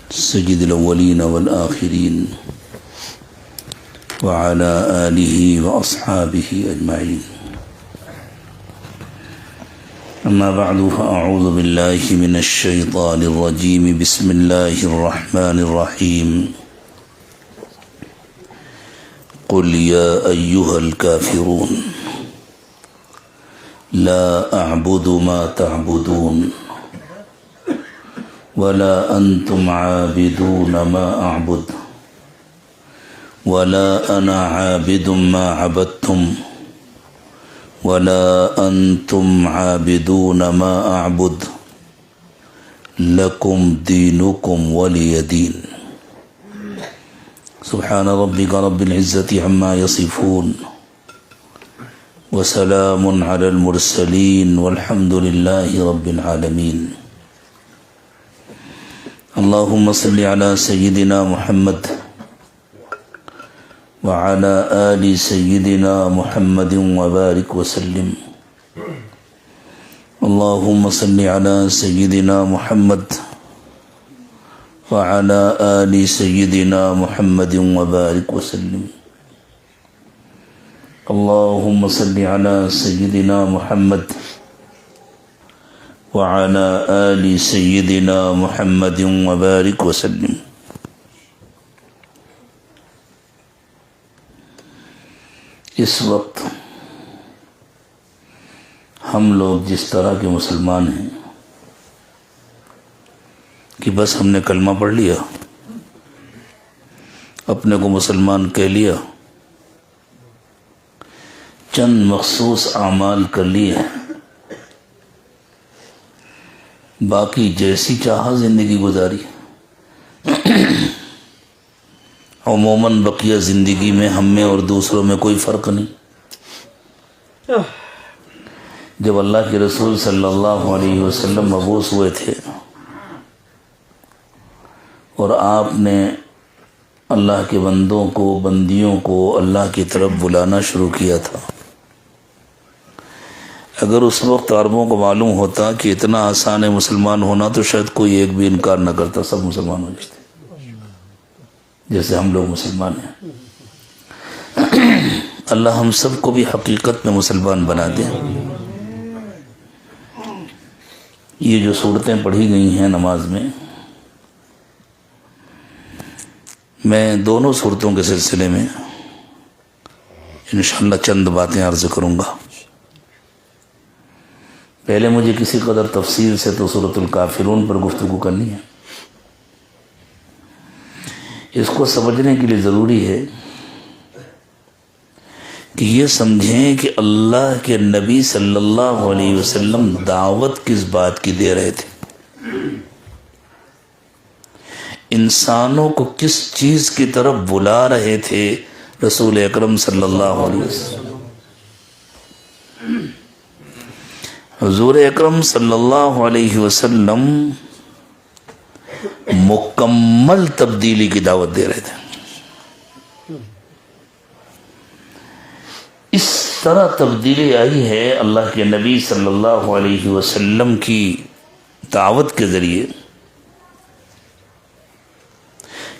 سيد الأولين والآخرين وعلى آله وأصحابه أجمعين. أما بعد فأعوذ بالله من الشيطان الرجيم. بسم الله الرحمن الرحيم. قل يا أيها الكافرون لا أعبد ما تعبدون ولا أنتم عابدون ما أعبد ولا أنا عابد ما عبدتم ولا أنتم عابدون ما أعبد لكم دينكم ولي دين. سبحان ربك رب العزة عما يصفون وسلام على المرسلين والحمد لله رب العالمين. اللهم صل على سيدنا محمد وعلى آل سيدنا محمد وبارك وسلم. اللهم صل على سيدنا محمد وعلى آل سيدنا محمد وبارك وسلم. اللهم صل على سيدنا محمد وعلى آل سيدنا محمد وبارك وسلم. اس وقت ہم لوگ جس طرح کے مسلمان ہیں کہ بس ہم نے کلمہ پڑھ لیا، اپنے کو مسلمان کہہ لیا، چند مخصوص اعمال کر لیے، باقی جیسی چاہا زندگی گزاری. عموماً بقیہ زندگی میں ہم میں اور دوسروں میں کوئی فرق نہیں. جب اللہ کے رسول صلی اللہ علیہ وسلم مبعوث ہوئے تھے اور آپ نے اللہ کے بندوں کو، بندیوں کو اللہ کی طرف بلانا شروع کیا تھا، اگر اس وقت عربوں کو معلوم ہوتا کہ اتنا آسان ہے مسلمان ہونا تو شاید کوئی ایک بھی انکار نہ کرتا، سب مسلمان ہو جاتے جیسے ہم لوگ مسلمان ہیں. اللہ ہم سب کو بھی حقیقت میں مسلمان بنا دے. یہ جو صورتیں پڑھی گئی ہیں نماز میں، میں دونوں صورتوں کے سلسلے میں انشاءاللہ چند باتیں عرض کروں گا. پہلے مجھے کسی قدر تفصیل سے تو سورۃ الکافرون پر گفتگو کرنی ہے. اس کو سمجھنے کے لیے ضروری ہے کہ یہ سمجھیں کہ اللہ کے نبی صلی اللہ علیہ وسلم دعوت کس بات کی دے رہے تھے، انسانوں کو کس چیز کی طرف بلا رہے تھے رسول اکرم صلی اللہ علیہ وسلم. حضور اکرم صلی اللہ علیہ وسلم مکمل تبدیلی کی دعوت دے رہے تھے. اس طرح تبدیلی آئی ہے اللہ کے نبی صلی اللہ علیہ وسلم کی دعوت کے ذریعے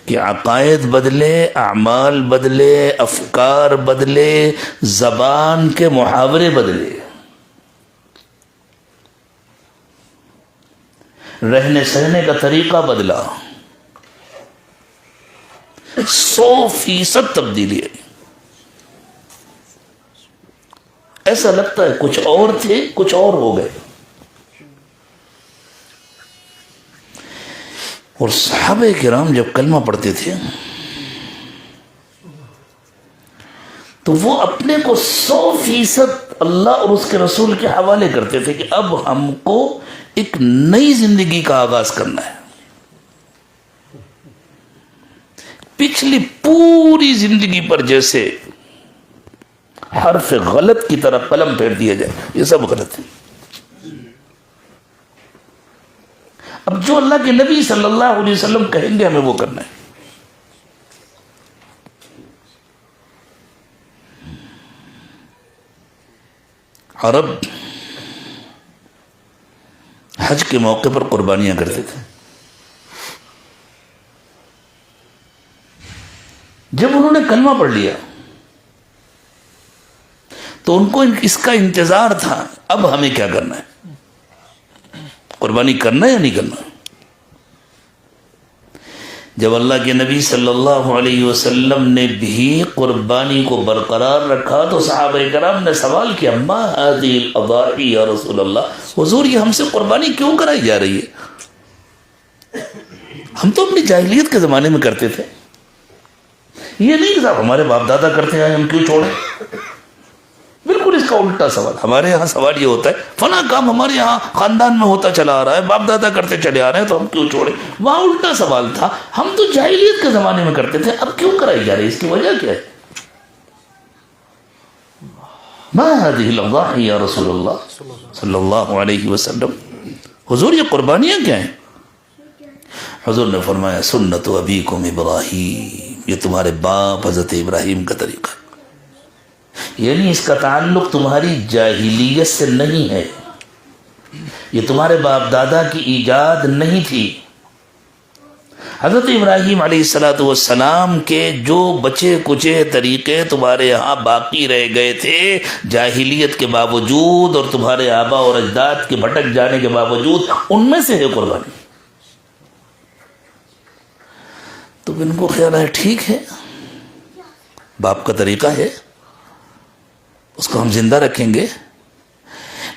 کہ عقائد بدلے، اعمال بدلے، افکار بدلے، زبان کے محاورے بدلے، رہنے سہنے کا طریقہ بدلا، 100% تبدیلی ہے. ایسا لگتا ہے کچھ اور تھے، کچھ اور ہو گئے. اور صحابہ کرام جب کلمہ پڑھتے تھے تو وہ اپنے کو 100% اللہ اور اس کے رسول کے حوالے کرتے تھے کہ اب ہم کو ایک نئی زندگی کا آغاز کرنا ہے. پچھلی پوری زندگی پر جیسے حرف غلط کی طرح قلم پھیر دیا جائے، یہ سب غلط ہے. اب جو اللہ کے نبی صلی اللہ علیہ وسلم کہیں گے ہمیں وہ کرنا ہے. عرب حج کے موقع پر قربانیاں کرتے تھے. جب انہوں نے کلمہ پڑھ لیا تو ان کو اس کا انتظار تھا اب ہمیں کیا کرنا ہے، قربانی کرنا ہے یا نہیں کرنا۔ جب اللہ کے نبی صلی اللہ علیہ وسلم نے بھی قربانی کو برقرار رکھا تو صحابہ کرام نے سوال کیا ما هذه الاضاحی یا رسول اللہ، حضور یہ ہم سے قربانی کیوں کرائی جا رہی ہے؟ ہم تو اپنی جاہلیت کے زمانے میں کرتے تھے، یہ نہیں کہ صاحب ہمارے باپ دادا کرتے ہیں ہم کیوں چھوڑیں۔ بالکل اس کا الٹا سوال، ہمارے یہاں سوال یہ ہوتا ہے فلاں کام ہمارے یہاں خاندان میں ہوتا چلا آ رہا ہے، باپ دادا کرتے چلے آ رہے ہیں تو ہم کیوں چھوڑیں۔ وہاں الٹا سوال تھا، ہم تو جاہلیت کے زمانے میں کرتے تھے اب کیوں کرائی جا رہی ہے، اس کی وجہ کیا ہے؟ ما هذه الاضاحی یا رسول اللہ صلی اللہ علیہ وسلم، حضور یہ قربانیاں کیا ہیں؟ حضور نے فرمایا سنت ابیکم ابراہیم، یہ تمہارے باپ حضرت ابراہیم کا طریقہ ہے، یعنی اس کا تعلق تمہاری جاہلیت سے نہیں ہے، یہ تمہارے باپ دادا کی ایجاد نہیں تھی۔ حضرت ابراہیم علیہ السلام کے جو بچے کچے طریقے تمہارے یہاں باقی رہ گئے تھے جاہلیت کے باوجود اور تمہارے آبا اور اجداد کے بھٹک جانے کے باوجود، ان میں سے ہے قربانی۔ تو ان کو خیال ہے ٹھیک ہے باپ کا طریقہ ہے، اس کو ہم زندہ رکھیں گے،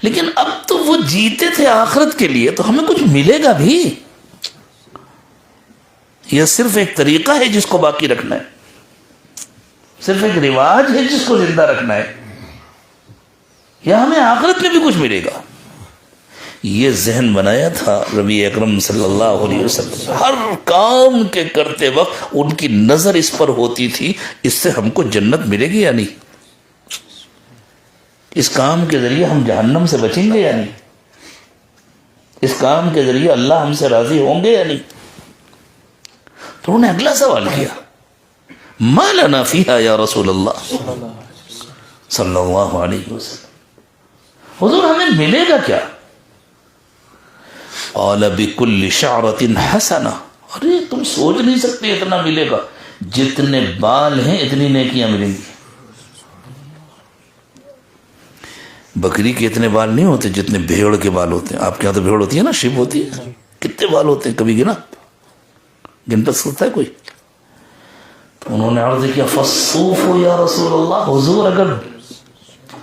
لیکن اب تو وہ جیتے تھے آخرت کے لیے تو ہمیں کچھ ملے گا بھی، یہ صرف ایک طریقہ ہے جس کو باقی رکھنا ہے، صرف ایک رواج ہے جس کو زندہ رکھنا ہے، یا ہمیں آخرت میں بھی کچھ ملے گا۔ یہ ذہن بنایا تھا نبی اکرم صلی اللہ علیہ وسلم، ہر کام کے کرتے وقت ان کی نظر اس پر ہوتی تھی اس سے ہم کو جنت ملے گی یا نہیں، اس کام کے ذریعے ہم جہنم سے بچیں گے یا نہیں، اس کام کے ذریعے اللہ ہم سے راضی ہوں گے یا نہیں۔ تو انہوں نے اگلا سوال کیا ما لنا فیہا یا رسول اللہ صلی اللہ علیہ وسلم، حضور ہمیں ملے گا کیا؟ قال بکل شعرۃ حسنہ، ارے تم سوچ نہیں سکتے اتنا ملے گا، جتنے بال ہیں اتنی نیکیاں ملیں گی۔ بکری کے اتنے بال نہیں ہوتے جتنے بھیڑ کے بال ہوتے ہیں، آپ کے یہاں تو بھیڑ ہوتی ہے نا، شپ ہوتی ہے، کتنے بال ہوتے ہیں کبھی گن پر سکتا ہے کوئی؟ تو انہوں نے عرض کیا فالصوف یا رسول اللہ، حضور اگر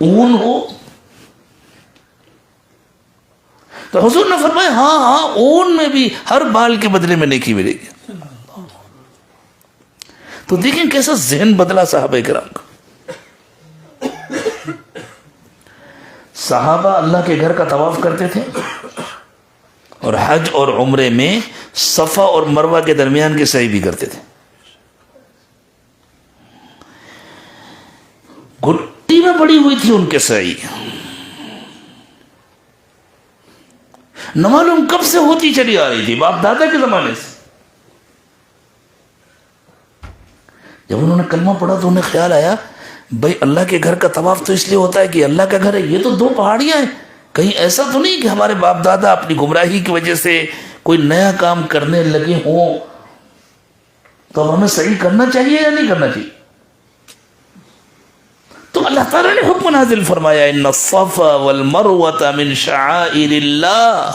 اون ہو تو حضور نے فرمایا ہاں اون میں بھی ہر بال کے بدلے میں نیکی ملے گی۔ تو دیکھیں کیسا ذہن بدلا صحابہ کرام کا۔ صحابہ اللہ کے گھر کا طواف کرتے تھے اور حج اور عمرے میں صفا اور مروہ کے درمیان کی سعی بھی کرتے تھے، گھٹی میں پڑی ہوئی تھی ان کے سعی، نہ معلوم کب سے ہوتی چلی آ رہی تھی، باپ دادا کے زمانے سے۔ جب انہوں نے کلمہ پڑھا تو انہیں خیال آیا بھائی اللہ کے گھر کا طواف تو اس لیے ہوتا ہے کہ اللہ کا گھر ہے، یہ تو دو پہاڑیاں ہیں، کہیں ایسا تو نہیں کہ ہمارے باپ دادا اپنی گمراہی کی وجہ سے کوئی نیا کام کرنے لگے ہوں، تو اب ہمیں صحیح کرنا چاہیے یا نہیں کرنا چاہیے؟ تو اللہ تعالیٰ نے حکم نازل فرمایا ان الصفا والمروة من شعائر اللہ،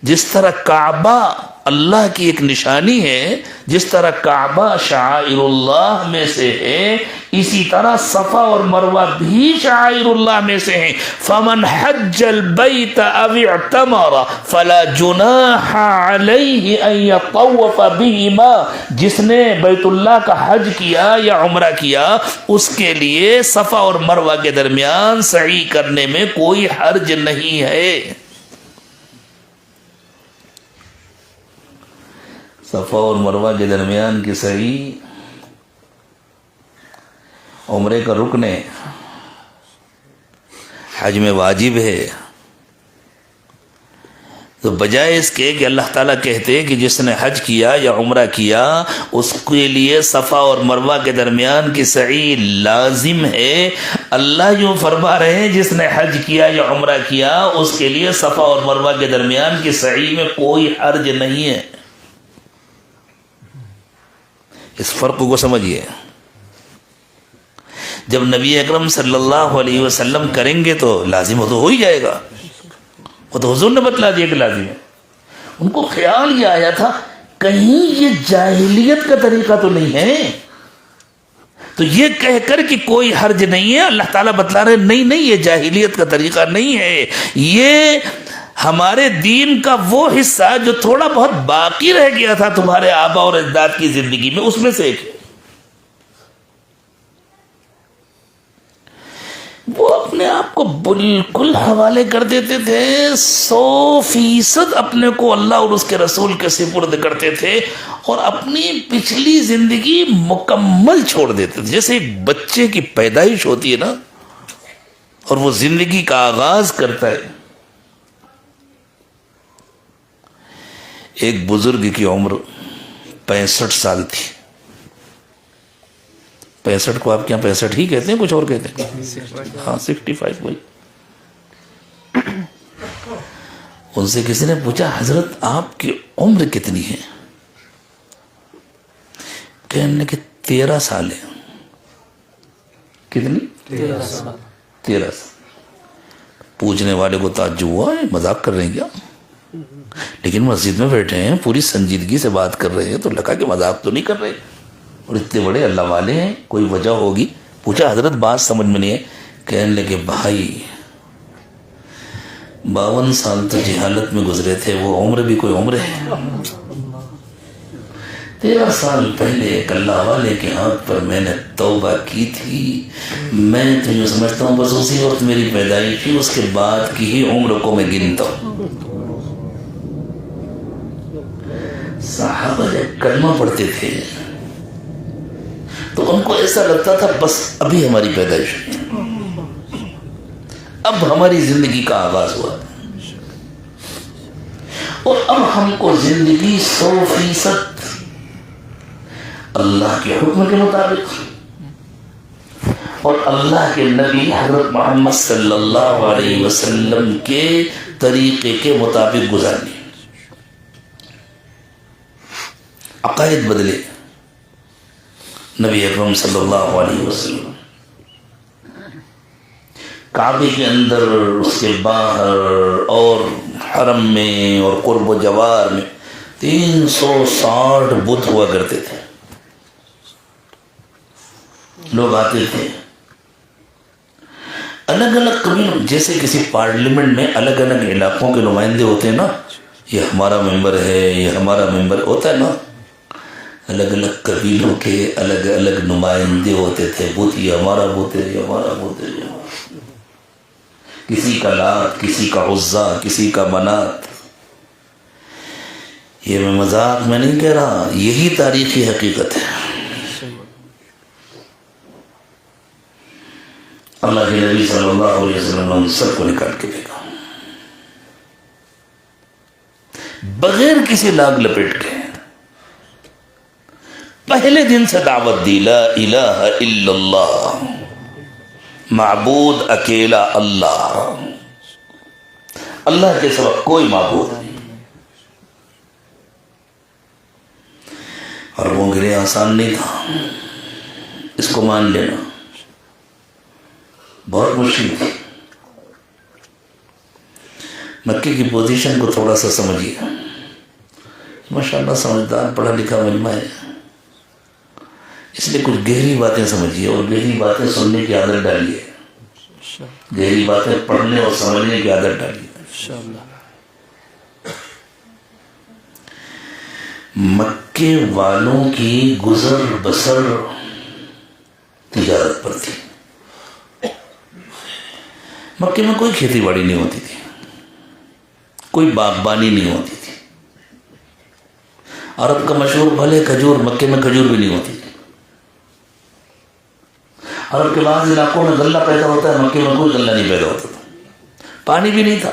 جس طرح کعبہ اللہ کی ایک نشانی ہے، جس طرح کعبہ شعائر اللہ میں سے ہے، اسی طرح صفا اور مروہ بھی شعائر اللہ میں سے ہیں۔ فمن حج البیت او اعتمر فلا جناح علیہ ان یطوف بہما، جس نے بیت اللہ کا حج کیا یا عمرہ کیا اس کے لیے صفا اور مروہ کے درمیان سعی کرنے میں کوئی حرج نہیں ہے۔ صفا اور مروہ کے درمیان کی سعی عمرے کا رکن ہے، حج میں واجب ہے۔ تو بجائے اس کے کہ اللہ تعالیٰ کہتے کہ جس نے حج کیا یا عمرہ کیا اس کے لیے صفا اور مروہ کے درمیان کی سعی لازم ہے، اللہ یوں فرما رہے ہیں جس نے حج کیا یا عمرہ کیا اس کے لیے صفا اور مروہ کے درمیان کی سعی میں کوئی حرج نہیں ہے۔ اس فرق کو سمجھیے. جب نبی اکرم صلی اللہ علیہ وسلم کریں گے تو لازم ہو ہی جائے گا. وہ تو حضور نے بتلا دیا کہ لازم ہے. ان کو خیال یہ آیا تھا کہیں یہ جاہلیت کا طریقہ تو نہیں ہے. تو یہ کہہ کر کہ کوئی حرج نہیں ہے، اللہ تعالیٰ بتلا رہے نہیں یہ جاہلیت کا طریقہ نہیں ہے، یہ ہمارے دین کا وہ حصہ جو تھوڑا بہت باقی رہ گیا تھا تمہارے آبا اور اجداد کی زندگی میں، اس میں سے ایک ہے. وہ اپنے آپ کو بالکل حوالے کر دیتے تھے، 100% اپنے کو اللہ اور اس کے رسول کے سپرد کرتے تھے اور اپنی پچھلی زندگی مکمل چھوڑ دیتے تھے. جیسے ایک بچے کی پیدائش ہوتی ہے نا اور وہ زندگی کا آغاز کرتا ہے. ایک بزرگ کی عمر 65 سال تھی. 65 کو آپ کے یہاں 65 ہی کہتے ہیں، کچھ اور کہتے ہیں؟ ہاں 65 وہی. ان سے کسی نے پوچھا حضرت آپ کی عمر کتنی ہے؟ کہنے کہ 13 سال ہے. کتنی؟ 13 سال. پوچھنے والے کو تعجب ہوا، مذاق کر رہے ہیں کیا؟ لیکن مسجد میں بیٹھے ہیں، پوری سنجیدگی سے بات کر رہے ہیں، تو لگا کہ مذاق تو نہیں کر رہے اور اتنے بڑے اللہ والے ہیں، کوئی وجہ ہوگی. پوچھا حضرت بات سمجھ میں نہیں ہے. کہنے لگے بھائی 52 سال تو جہالت میں گزرے تھے، وہ عمر بھی کوئی عمر ہے. 13 سال پہلے ایک اللہ والے کے ہاتھ پر میں نے توبہ کی تھی. میں تو یہ سمجھتا ہوں بس اسی وقت میری پیدائش تھی، اس کے بعد کی ہی عمر کو میں گنتا ہوں. صحابہ جب کلمہ پڑھتے تھے تو ان کو ایسا لگتا تھا بس ابھی ہماری پیدائش ہوئی، اب ہماری زندگی کا آغاز ہوا اور اب ہم کو زندگی 100% اللہ کے حکم کے مطابق اور اللہ کے نبی حضرت محمد صلی اللہ علیہ وسلم کے طریقے کے مطابق گزارنی. عقائد بدلے. نبی اکرم صلی اللہ علیہ وسلم کعبے کے اندر، اس کے باہر اور حرم میں اور قرب و جوار میں 360 بت ہوا کرتے تھے. لوگ آتے تھے الگ الگ قبیلوں، جیسے کسی پارلیمنٹ میں الگ الگ علاقوں کے نمائندے ہوتے ہیں نا، یہ ہمارا ممبر ہے، یہ ہمارا ممبر ہوتا ہے نا، الگ الگ قبیلوں کے الگ الگ نمائندے ہوتے تھے. بت یہ ہمارا بت ہے، یہ ہمارا بت ہے، یہ ہمارا. کسی کا لات، کسی کا عزا، کسی کا منات. یہ میں مذاق میں نہیں کہہ رہا، یہی تاریخی حقیقت ہے. اللہ کے نبی صلی اللہ علیہ وسلم نے سب کو نکال کے دیکھا بغیر کسی لاگ لپیٹ کے. پہلے دن سے دعوت دی، لا الہ الا اللہ، معبود اکیلا اللہ، اللہ کے سوا کوئی معبود نہیں. اور وہ کے لیے آسان نہیں تھا اس کو مان لینا، بہت مشکل تھی. مکے کی پوزیشن کو تھوڑا سا سمجھیے. ماشاءاللہ سمجھدار پڑھا لکھا مجمع ہے، اس لیے کچھ گہری باتیں سمجھیے اور گہری باتیں سننے کی عادت ڈالیے، گہری باتیں پڑھنے اور سمجھنے کی عادت ڈالیے. مکے والوں کی گزر بسر تجارت پر تھی. مکے میں کوئی کھیتی باڑی نہیں ہوتی تھی، کوئی باغبانی نہیں ہوتی تھی. عرب کا مشہور پھل ہے کھجور، مکے میں کھجور بھی نہیں ہوتی تھی. عرب کے بعض علاقوں میں غلہ پیدا ہوتا ہے، مکے میں کوئی غلہ نہیں پیدا ہوتا تھا. پانی بھی نہیں تھا.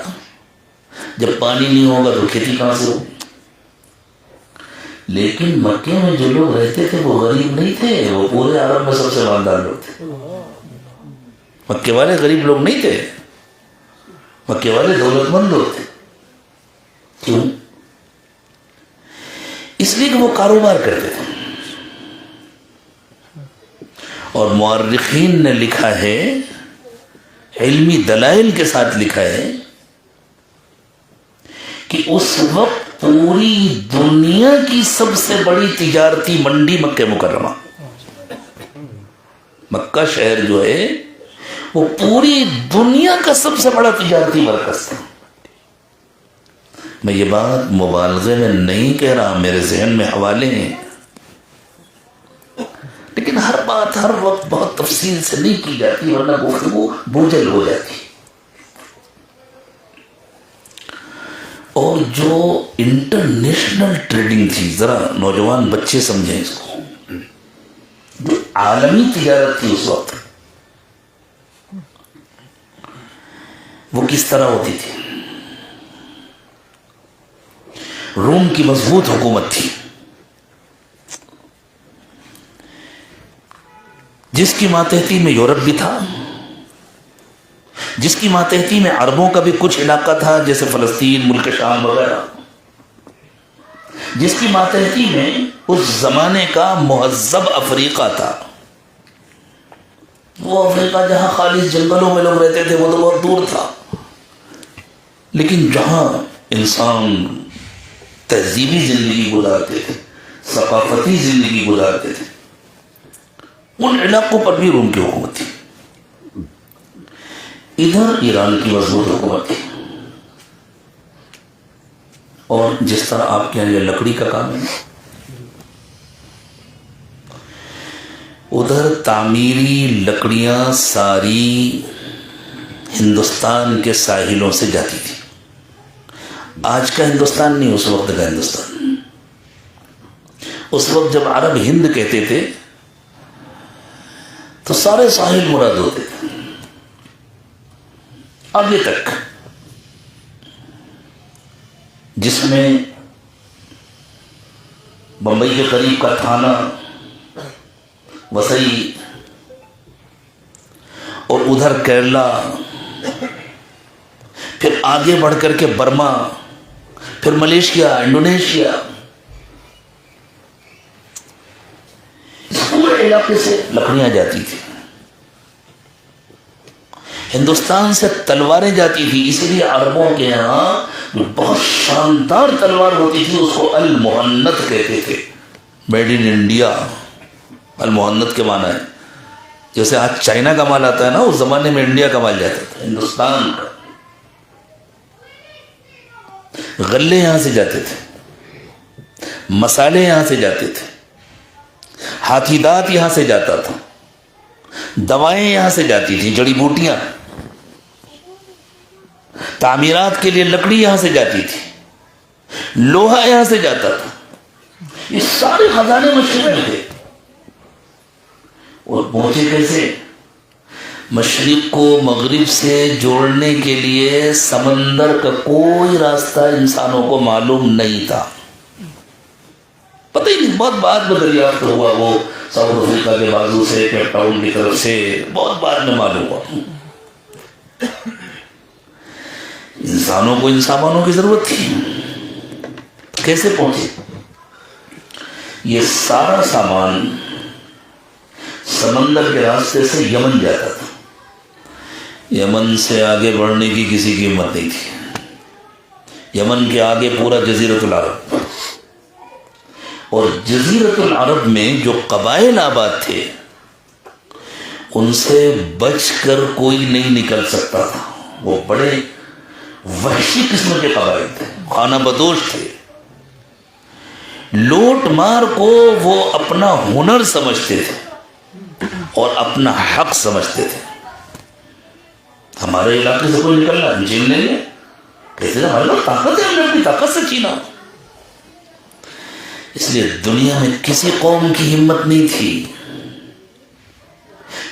جب پانی نہیں ہوگا تو کھیتی کہاں سے ہوگی؟ لیکن مکے میں جو لوگ رہتے تھے وہ غریب نہیں تھے، وہ پورے عرب میں سب سے مالدار لوگ تھے. مکے والے غریب لوگ نہیں تھے، مکے والے دولت مند لوگ تھے. کیوں؟ اس لیے کہ وہ کاروبار کرتے تھے. اور مورخین نے لکھا ہے، علمی دلائل کے ساتھ لکھا ہے کہ اس وقت پوری دنیا کی سب سے بڑی تجارتی منڈی مکہ مکرمہ، مکہ شہر جو ہے وہ پوری دنیا کا سب سے بڑا تجارتی مرکز تھا۔ میں یہ بات مبالغے میں نہیں کہہ رہا، میرے ذہن میں حوالے ہیں، لیکن ہر بات ہر وقت بہت تفصیل سے نہیں کی جاتی ورنہ گفتگو بوجھل ہو جاتی۔ اور جو انٹرنیشنل ٹریڈنگ تھی، ذرا نوجوان بچے سمجھیں اس کو، جو عالمی تجارت تھی اس وقت، وہ کس طرح ہوتی تھی؟ روم کی مضبوط حکومت تھی، جس کی ماتحتی میں یورپ بھی تھا، جس کی ماتحتی میں عربوں کا بھی کچھ علاقہ تھا جیسے فلسطین، ملک شام وغیرہ، جس کی ماتحتی میں اس زمانے کا مہذب افریقہ تھا۔ وہ افریقہ جہاں خالص جنگلوں میں لوگ رہتے تھے وہ تو بہت دور تھا، لیکن جہاں انسان تہذیبی زندگی گزارتے تھے، ثقافتی زندگی گزارتے تھے، ان علاقوں پر بھی روم کی حکومت تھی۔ ادھر ایران کی مضبوط حکومت تھی، اور جس طرح آپ کے یہاں یہ لکڑی کا کام ہے، ادھر تعمیری لکڑیاں ساری ہندوستان کے ساحلوں سے جاتی تھی۔ آج کا ہندوستان نہیں، اس وقت کا ہندوستان۔ اس وقت جب عرب ہند کہتے تھے تو سارے ساحل مراد ہوتے تھے، آگے تک، جس میں بمبئی کے قریب کا تھانہ، وسئی، اور ادھر کیرلا، پھر آگے بڑھ کر کے برما، پھر ملیشیا، انڈونیشیا، اس پورے علاقے سے لکڑیاں جاتی تھی۔ ہندوستان سے تلواریں جاتی تھی، اسی لیے عربوں کے یہاں جو بہت شاندار تلوار ہوتی تھی اس کو المہنت کہتے تھے، میڈ ان انڈیا۔ المہنت کے معنی ہے جیسے آج چائنا کا مال آتا ہے نا، اس زمانے میں انڈیا کا مال جاتا تھا، ہندوستان کا۔ غلے یہاں سے جاتے تھے، مسالے یہاں سے جاتے تھے، ہاتھی دانت یہاں سے جاتا تھا، دوائیں یہاں سے جاتی تھیں، جڑی بوٹیاں، تعمیرات کے لیے لکڑی یہاں سے جاتی تھی، لوہا یہاں سے جاتا تھا۔ یہ سارے خزانے مشرق میں تھے، اور پہنچے کیسے؟ مشرق کو مغرب سے جوڑنے کے لیے سمندر کا کوئی راستہ انسانوں کو معلوم نہیں تھا، پتہ ہی نہیں، بہت بعد میں دریافت ہوا، وہ ساؤتھ افریقہ کے بازو سے، کیپ ٹاؤن کی طرف سے، بہت بعد میں معلوم ہوا۔ انسانوں کو ان سامانوں کی ضرورت تھی، کیسے پہنچے؟ یہ سارا سامان سمندر کے راستے سے یمن جاتا تھا۔ یمن سے آگے بڑھنے کی کسی کی ہمت نہیں تھی، یمن کے آگے پورا جزیرۃ العرب، اور جزیرۃ العرب میں جو قبائل آباد تھے ان سے بچ کر کوئی نہیں نکل سکتا تھا، وہ بڑے وحشی قسم کے قبائل تھے، خانہ بدوش تھے، لوٹ مار کو وہ اپنا ہنر سمجھتے تھے اور اپنا حق سمجھتے تھے۔ ہمارے علاقے سے کوئی نکلنا ہم چھین لیں گے، کہتے ہمارے طاقت ہے، ہم نے اپنی طاقت سے چھینا۔ اس لیے دنیا میں کسی قوم کی ہمت نہیں تھی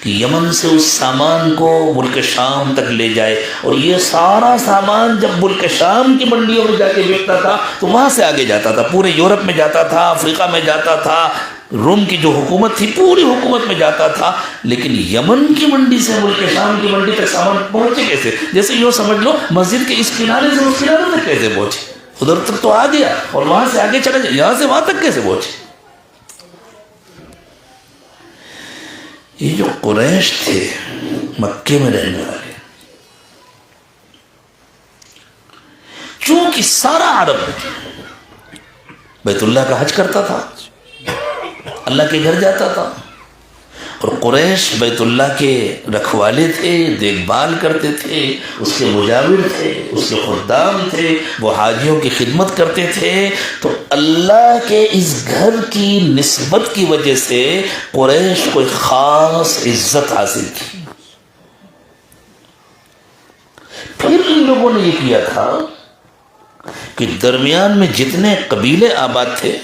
کہ یمن سے اس سامان کو ملک شام تک لے جائے، اور یہ سارا سامان جب ملک شام کی منڈیوں میں جا کے بیچتا تھا تو وہاں سے آگے جاتا تھا، پورے یورپ میں جاتا تھا، افریقہ میں جاتا تھا، روم کی جو حکومت تھی پوری حکومت میں جاتا تھا۔ لیکن یمن کی منڈی سے ملک شام کی منڈی تک سامان پہنچے کیسے؟ جیسے یوں سمجھ لو مسجد کے اس کنارے سے اس کنارے تک کیسے پہنچے؟ ادھر تک تو آ گیا اور وہاں سے آگے چلا جائے، یہاں سے وہاں تک کیسے پہنچے؟ یہ جو قریش تھے مکے میں رہنے والے، چونکہ سارا عرب بیت اللہ کا حج کرتا تھا، اللہ کے گھر جاتا تھا، اور قریش بیت اللہ کے رکھوالے تھے، دیکھ بھال کرتے تھے، اس کے مجاور تھے، اس کے خدام تھے، وہ حاجیوں کی خدمت کرتے تھے، تو اللہ کے اس گھر کی نسبت کی وجہ سے قریش کو ایک خاص عزت حاصل تھی۔ پھر ان لوگوں نے یہ کیا تھا کہ درمیان میں جتنے قبیلے آباد تھے،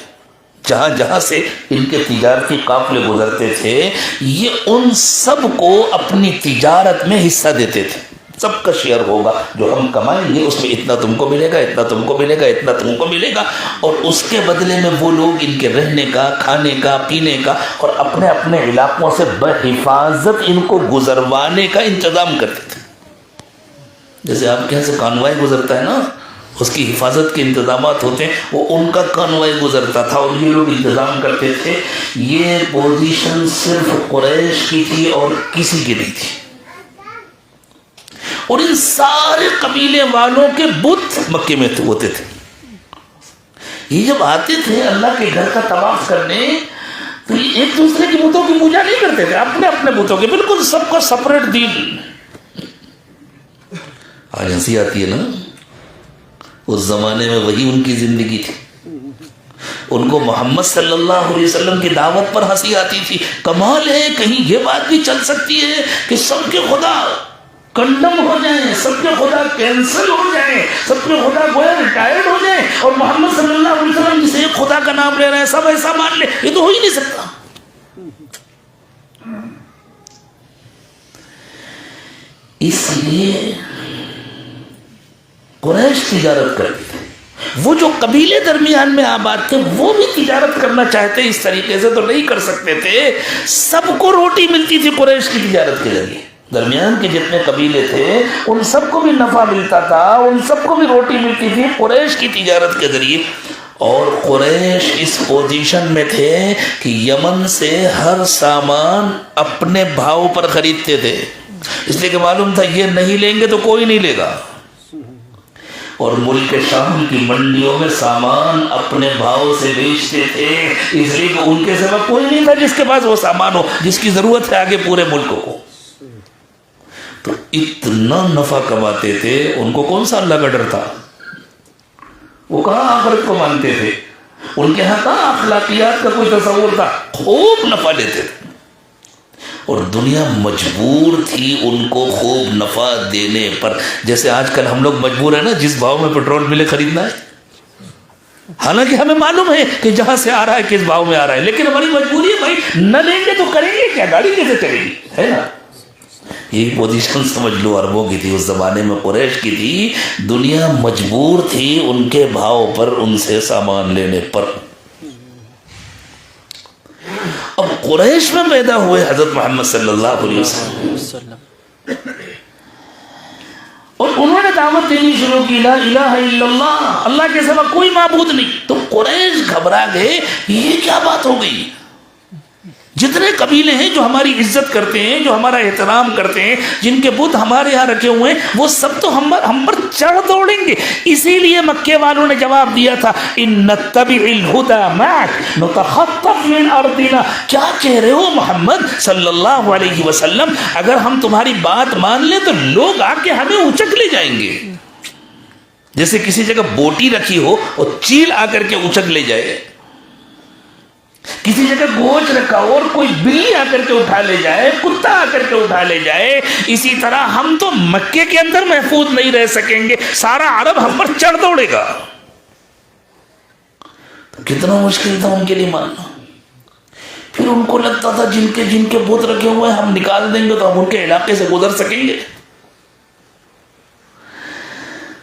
جہاں جہاں سے ان کے تجارتی قافلے گزرتے تھے، یہ ان سب کو اپنی تجارت میں حصہ دیتے تھے۔ سب کا شیئر ہوگا، جو ہم کمائیں گے اس میں اتنا تم کو ملے گا، اتنا تم کو ملے گا، اتنا تم کو ملے گا، اور اس کے بدلے میں وہ لوگ ان کے رہنے کا، کھانے کا، پینے کا اور اپنے اپنے علاقوں سے بحفاظت ان کو گزروانے کا انتظام کرتے تھے۔ جیسے آپ کے یہاں سے کانوائے گزرتا ہے نا، اس کی حفاظت کے انتظامات ہوتے ہیں، وہ ان کا کانوائے گزرتا تھا اور یہ لوگ انتظام کرتے تھے۔ یہ پوزیشن صرف قریش کی تھی اور کسی کی نہیں تھی، اور ان سارے قبیلے والوں کے بت مکے میں ہوتے تھے۔ یہ جب آتے تھے اللہ کے گھر کا طواف کرنے تو یہ ایک دوسرے کی بتوں کی پوجا نہیں کرتے تھے، اپنے اپنے بتوں کی، بالکل سب کا سپریٹ دین۔ آج ہنسی آتی ہے نا، اس زمانے میں وہی ان کی زندگی تھی۔ ان کو محمد صلی اللہ علیہ وسلم کی دعوت پر ہنسی آتی تھی۔ کمال ہے، کہیں یہ بات بھی چل سکتی ہے کہ سب کے خدا کنڈم ہو جائیں، سب کے خدا کینسل ہو جائیں، سب کے خدا گویا ریٹائرڈ ہو جائیں، اور محمد صلی اللہ علیہ وسلم جسے ایک خدا کا نام لے رہے ہیں سب ایسا مان لے، یہ تو ہو ہی نہیں سکتا۔ اس لیے قریش تجارت کرتی تھی، وہ جو قبیلے درمیان میں آباد تھے وہ بھی تجارت کرنا چاہتے، اس طریقے سے تو نہیں کر سکتے تھے۔ سب کو روٹی ملتی تھی قریش کی تجارت کے ذریعے، درمیان کے جتنے قبیلے تھے ان سب کو بھی نفع ملتا تھا، ان سب کو بھی روٹی ملتی تھی قریش کی تجارت کے ذریعے۔ اور قریش اس پوزیشن میں تھے کہ یمن سے ہر سامان اپنے بھاؤ پر خریدتے تھے، اس لیے کہ معلوم تھا یہ نہیں لیں گے تو کوئی نہیں لے گا، اور ملک شام کی منڈیوں میں سامان اپنے بھاؤ سے بیچتے تھے، اس لیے کہ ان کے سوا کوئی نہیں تھا جس کے پاس وہ سامان ہو جس کی ضرورت ہے آگے پورے ملک کو۔ تو اتنا نفع کماتے تھے، ان کو کون سا اللہ کا ڈر تھا؟ وہ کہاں آخرت کو مانتے تھے؟ ان کے ہاں کہاں اخلاقیات کا کوئی تصور تھا؟ خوب نفع لیتے تھے، اور دنیا مجبور تھی ان کو خوب نفع دینے پر۔ جیسے آج کل ہم لوگ مجبور ہیں نا، جس بھاؤ میں پیٹرول ملے خریدنا ہے، حالانکہ ہمیں معلوم ہے کہ جہاں سے آ رہا ہے کس بھاؤ میں آ رہا ہے، لیکن ہماری مجبوری ہے، بھائی نہ لیں گے تو کریں گے کیا، گاڑی کیسے چلے گی، ہے نا۔ یہی پوزیشن سمجھ لو عربوں کی تھی اس زمانے میں، قریش کی تھی۔ دنیا مجبور تھی ان کے بھاؤ پر ان سے سامان لینے پر۔ اب قریش میں پیدا ہوئے حضرت محمد صلی اللہ علیہ وسلم، اور انہوں نے دعوت دینی شروع کی، لا الہ الا اللہ، اللہ کے سوا کوئی معبود نہیں۔ تو قریش گھبرا گئے، یہ کیا بات ہو گئی؟ جتنے قبیلے ہیں جو ہماری عزت کرتے ہیں، جو ہمارا احترام کرتے ہیں، جن کے بت ہمارے ہاں رکھے ہوئے ہیں، وہ سب تو ہم پر چڑھ دوڑیں گے۔ اسی لیے مکے والوں نے جواب دیا تھا، ان نتبع الہدی معک نتخطف من ارضنا۔ کیا کہہ رہے ہو محمد صلی اللہ علیہ وسلم؟ اگر ہم تمہاری بات مان لیں تو لوگ آ کے ہمیں اچک لے جائیں گے۔ جیسے کسی جگہ بوٹی رکھی ہو اور چیل آ کر کے اچک لے جائے، کسی جگہ گوشت رکھا ہو اور کوئی بلی آ کر کے اٹھا لے جائے، کتا آ کر کے اٹھا لے جائے، اسی طرح ہم تو مکے کے اندر محفوظ نہیں رہ سکیں گے، سارا عرب ہم پر چڑھ دوڑے گا۔ کتنا مشکل تھا ان کے لیے ماننا۔ پھر ان کو لگتا تھا جن کے بت رکھے ہوئے ہم نکال دیں گے تو ہم ان کے علاقے سے گزر سکیں گے۔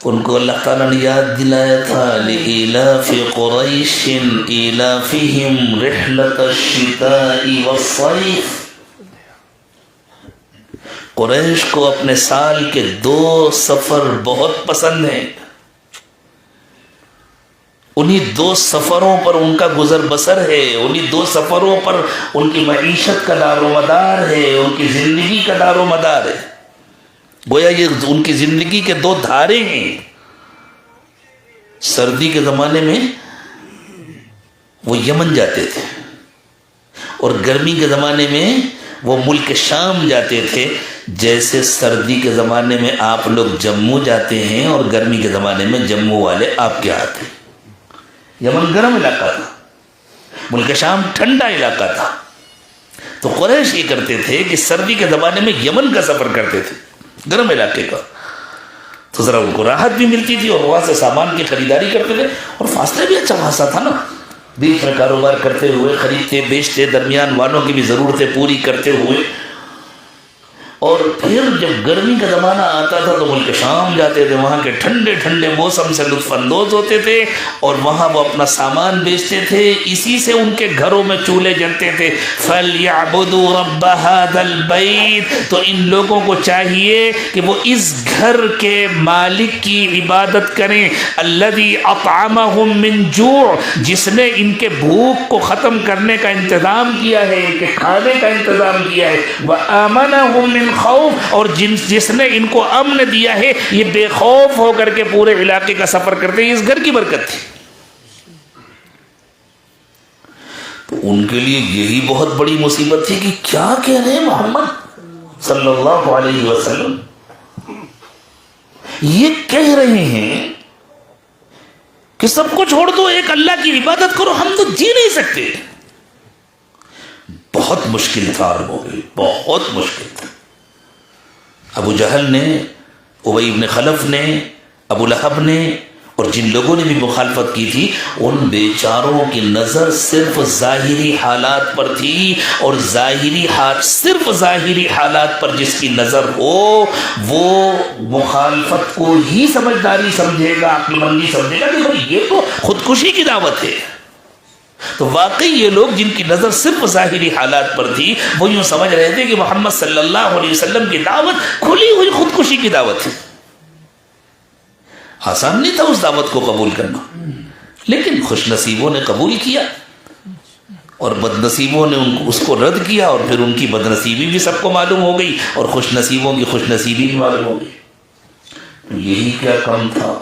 ان کو اللہ تعالیٰ نے یاد دلایا تھا، لإلاف قریش إلافہم رحلۃ الشتاء والصیف۔ قریش کو اپنے سال کے 2 سفر بہت پسند ہیں، انہی 2 سفروں پر ان کا گزر بسر ہے، انہی 2 سفروں پر ان کی معیشت کا دار و مدار ہے، ان کی زندگی کا دار و مدار ہے. گویا یہ ان کی زندگی کے 2 دھارے ہیں. سردی کے زمانے میں وہ یمن جاتے تھے اور گرمی کے زمانے میں وہ ملک شام جاتے تھے. جیسے سردی کے زمانے میں آپ لوگ جموں جاتے ہیں اور گرمی کے زمانے میں جموں والے آپ کے آتے ہیں. یمن گرم علاقہ تھا، ملک شام ٹھنڈا علاقہ تھا. تو قریش یہ کرتے تھے کہ سردی کے زمانے میں یمن کا سفر کرتے تھے، گرم علاقے کا، تو ذرا ان کو راحت بھی ملتی تھی اور وہاں سے سامان کی خریداری کرتے تھے. اور فاصلہ بھی اچھا خاصا تھا نا، بیچ میں کاروبار کرتے ہوئے، خریدتے بیچتے، درمیان والوں کی بھی ضرورتیں پوری کرتے ہوئے. اور پھر جب گرمی کا زمانہ آتا تھا تو ملک شام جاتے تھے، وہاں کے ٹھنڈے ٹھنڈے موسم سے لطف اندوز ہوتے تھے اور وہاں وہ اپنا سامان بیچتے تھے. اسی سے ان کے گھروں میں چولہے جلتے تھے. فَلْيَعْبُدُوا رَبَّ هَذَا الْبَيْتِ، تو ان لوگوں کو چاہیے کہ وہ اس گھر کے مالک کی عبادت کریں. الَّذِي أَطْعَمَهُم مِّن جُوعٍ، جس نے ان کے بھوک کو ختم کرنے کا انتظام کیا ہے، کہ کھانے کا انتظام کیا ہے. وَآمَنَهُم مِّن خوف، اور جس نے ان کو امن دیا ہے، یہ بے خوف ہو کر کے پورے علاقے کا سفر کرتے ہیں. اس گھر کی برکت تھی. تو ان کے لیے یہی بہت بڑی مصیبت تھی کہ کیا کہہ رہے ہیں محمد صلی اللہ علیہ وسلم. یہ کہہ رہے ہیں کہ سب کو چھوڑ دو، ایک اللہ کی عبادت کرو، ہم تو جی نہیں سکتے. بہت مشکل تھا عربوں کے لیے، بہت مشکل تھا. ابو جہل نے، ابی بن خلف نے، ابو لہب نے اور جن لوگوں نے بھی مخالفت کی تھی، ان بیچاروں کی نظر صرف ظاہری حالات پر تھی. اور صرف ظاہری حالات پر جس کی نظر ہو وہ مخالفت کو ہی سمجھداری سمجھے گا، عقل مندی سمجھے گا کہ بھائی یہ تو خودکشی کی دعوت ہے. تو واقعی یہ لوگ جن کی نظر صرف ظاہری حالات پر تھی، وہ یوں سمجھ رہے تھے کہ محمد صلی اللہ علیہ وسلم کی دعوت کھلی ہوئی خودکشی کی دعوت ہے. آسان نہیں تھا اس دعوت کو قبول کرنا، لیکن خوش نصیبوں نے قبول کیا اور بد نصیبوں نے اس کو رد کیا. اور پھر ان کی بد نصیبی بھی سب کو معلوم ہو گئی اور خوش نصیبوں کی خوش نصیبی بھی معلوم ہو گئی. یہی کیا کم تھا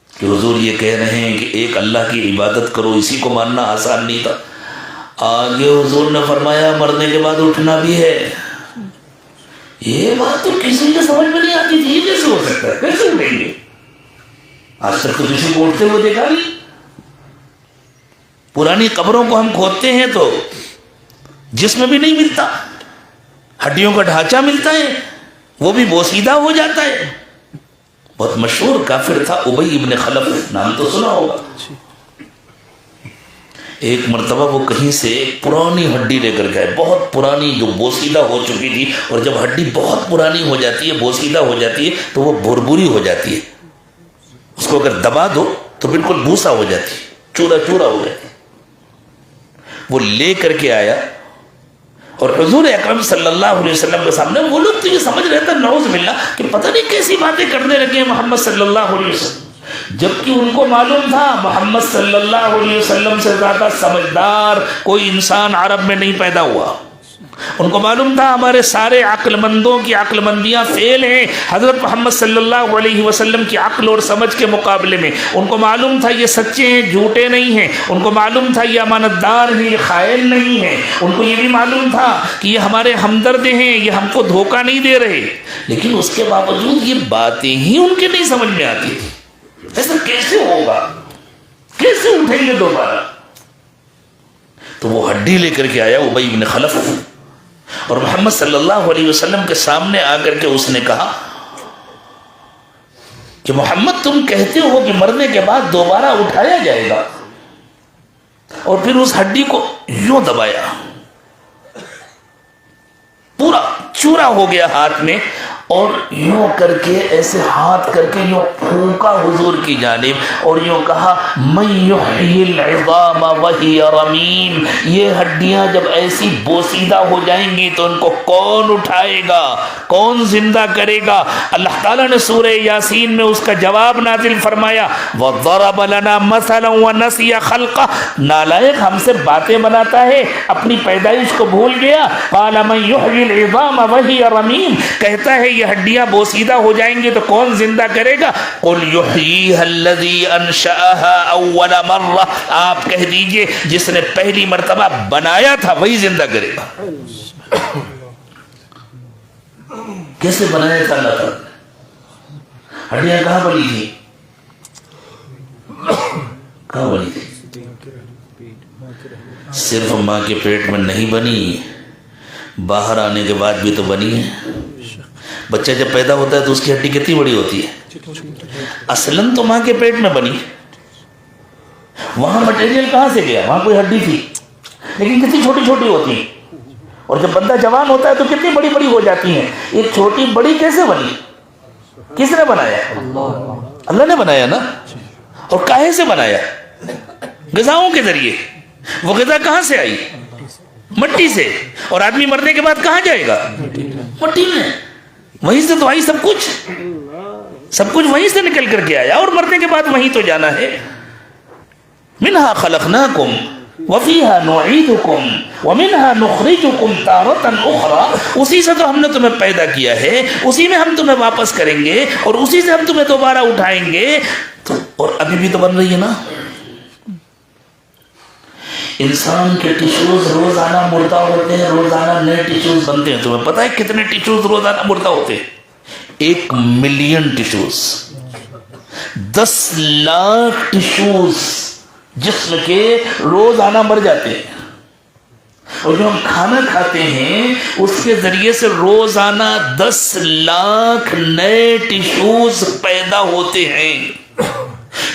کہ حضور یہ کہہ رہے ہیں کہ ایک اللہ کی عبادت کرو، اسی کو ماننا آسان نہیں تھا. آگے حضور نے فرمایا مرنے کے بعد اٹھنا بھی ہے. یہ بات تو کسی کو سمجھ میں نہیں آتی تھی، یہ کیسے ہو سکتا ہے، کیسے اٹھیں گے؟ آج تک تو کسی کو اٹھتے ہوئے دیکھا نہیں. پرانی قبروں کو ہم کھودتے ہیں تو جسم بھی نہیں ملتا، ہڈیوں کا ڈھانچہ ملتا ہے، وہ بھی بوسیدہ ہو جاتا ہے. بہت مشہور کافر تھا ابی بن خلف، نام تو سنا ہوگا. ایک مرتبہ وہ کہیں سے ایک پرانی ہڈی لے کر گئے، بہت پرانی، جو بوسیدہ ہو چکی تھی. اور جب ہڈی بہت پرانی ہو جاتی ہے، بوسیدہ ہو جاتی ہے، تو وہ بھربھری ہو جاتی ہے. اس کو اگر دبا دو تو بالکل بھوسا ہو جاتی ہے، چورا چورا ہو جاتی ہے. وہ لے کر کے آیا اور حضور اکرم صلی اللہ علیہ وسلم کے سامنے. وہ لوگ تو یہ سمجھ رہے تھے نعوذ باللہ کہ پتہ نہیں کیسی باتیں کرنے لگے ہیں محمد صلی اللہ علیہ وسلم، جبکہ ان کو معلوم تھا محمد صلی اللہ علیہ وسلم سے زیادہ سمجھدار کوئی انسان عرب میں نہیں پیدا ہوا. ان کو معلوم تھا ہمارے سارے عقل مندوں کی عقل مندیاں فیل ہیں حضرت محمد صلی اللہ علیہ وسلم کی عقل اور سمجھ کے مقابلے میں. ان کو معلوم تھا یہ سچے ہیں، جھوٹے نہیں ہیں. ان کو معلوم تھا یہ امانت دار ہیں، یہ خائن نہیں ہیں. ان کو یہ بھی معلوم تھا کہ یہ ہمارے ہمدرد ہیں، یہ ہم کو دھوکہ نہیں دے رہے. لیکن اس کے باوجود یہ باتیں ہی ان کے نہیں سمجھ میں آتی تھی. ایسا کیسے ہوگا، کیسے اٹھیں گے دوبارہ؟ تو وہ ہڈی لے کر کے آیا ابی بن خلف اور محمد صلی اللہ علیہ وسلم کے سامنے آ کر کے اس نے کہا کہ محمد تم کہتے ہو کہ مرنے کے بعد دوبارہ اٹھایا جائے گا. اور پھر اس ہڈی کو یوں دبایا، پورا چورا ہو گیا ہاتھ میں. اور یوں کر کے ایسے ہاتھ کر کے یوں پھونکا حضور کی جانب اور یوں کہا من یحیی العظام وہی رمیم، یہ ہڈیاں جب ایسی بوسیدہ ہو جائیں گی تو ان کو کون اٹھائے گا، کون زندہ کرے گا؟ اللہ تعالیٰ نے سورہ یاسین میں اس کا جواب نازل فرمایا وَضَرَبَ لَنَا مَثَلًا وَنَسِيَ خَلْقَهُ، نالائق ہم سے باتیں بناتا ہے، اپنی پیدائش کو بھول گیا۔ قَالَ مَن يُحْيِي الْعِظَامَ وَهِيَ رَمِيمٌ، کہتا ہے یہ ہڈیاں بوسیدہ ہو جائیں گی تو کون زندہ کرے گا؟ قُلْ يُحْيِيهَا الَّذِي أَنشَأَهَا أَوَّلَ مَرَّةٍ، آپ کہہ دیجئے جس نے پہلی مرتبہ بنایا تھا وہی زندہ کرے گا۔ کیسے بنایا تھا اللہ تعالیٰ؟ ہڈیاں کہاں بنی تھی؟ کہاں بنی تھی؟ صرف ماں کے پیٹ میں نہیں بنی، باہر آنے کے بعد بھی تو بنی ہے۔ بچہ جب پیدا ہوتا ہے تو اس کی ہڈی کتنی بڑی ہوتی ہے؟ اصلاً تو ماں کے پیٹ میں بنی، وہاں مٹیریل کہاں سے گیا؟ وہاں کوئی ہڈی تھی لیکن کتنی چھوٹی چھوٹی ہوتی ہیں، اور جب بندہ جوان ہوتا ہے تو کتنی بڑی بڑی ہو جاتی ہیں۔ ایک چھوٹی بڑی کیسے بنی؟ کس نے بنایا؟ اللہ نے بنایا نا۔ اور کاہے سے بنایا؟ غذاؤں کے ذریعے۔ وہ غذا کہاں سے آئی؟ مٹی سے۔ اور آدمی مرنے کے بعد کہاں جائے گا؟ مٹی میں۔ وہیں سے تو آئی سب کچھ، سب کچھ وہیں سے نکل کر کے آیا، اور مرنے کے بعد وہیں تو جانا ہے۔ منہا خلقناکم وفیہا نعیدکم ومنہا نخرجکم تارۃ اخری، اسی سے تو ہم نے تمہیں پیدا کیا ہے، اسی میں ہم تمہیں واپس کریں گے، اور اسی سے ہم تمہیں دوبارہ اٹھائیں گے۔ اور ابھی بھی تو بن رہی ہے نا۔ انسان کے ٹیشوز روزانہ مردہ ہوتے ہیں، روزانہ نئے ٹیشوز بنتے ہیں۔ تمہیں پتہ ہے کتنے ٹیشوز روزانہ مردہ ہوتے ہیں؟ 1 ملین ٹیشوز، 10 لاکھ ٹیشوز جسم کے روزانہ مر جاتے ہیں۔ اور جو ہم کھانا کھاتے ہیں اس کے ذریعے سے روزانہ 10 لاکھ نئے ٹیشوز پیدا ہوتے ہیں۔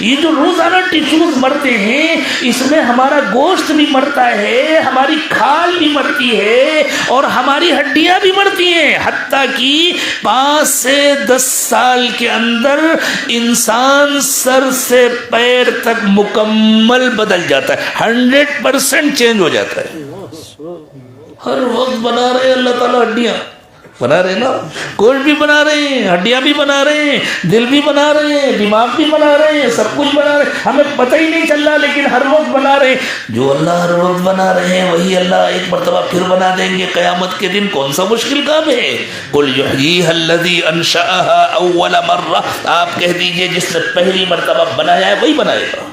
یہ جو روزانہ ٹیشوز مرتے ہیں اس میں ہمارا گوشت بھی مرتا ہے، ہماری کھال بھی مرتی ہے، اور ہماری ہڈیاں بھی مرتی ہیں، حتیٰ کہ 5 سے 10 سال کے اندر انسان سر سے پیر تک مکمل بدل جاتا ہے، 100% چینج ہو جاتا ہے۔ ہر وقت بنا رہے اللہ تعالیٰ ہڈیاں، بنا رہے نا، گوشت بھی بنا رہے ہیں، ہڈیاں بھی بنا رہے ہیں، دل بھی بنا رہے ہیں، دماغ بھی بنا رہے ہیں، سب کچھ بنا رہے ہیں، ہمیں پتہ ہی نہیں چل رہا لیکن ہر وقت بنا رہے ہیں۔ جو اللہ ہر وقت بنا رہے ہیں وہی اللہ ایک مرتبہ پھر بنا دیں گے قیامت کے دن۔ کون سا مشکل کام ہے؟ قل یحییہا الذی انشأہا اول مرہ، آپ کہہ دیجئے جس نے پہلی مرتبہ بنایا ہے وہی بنائے گا۔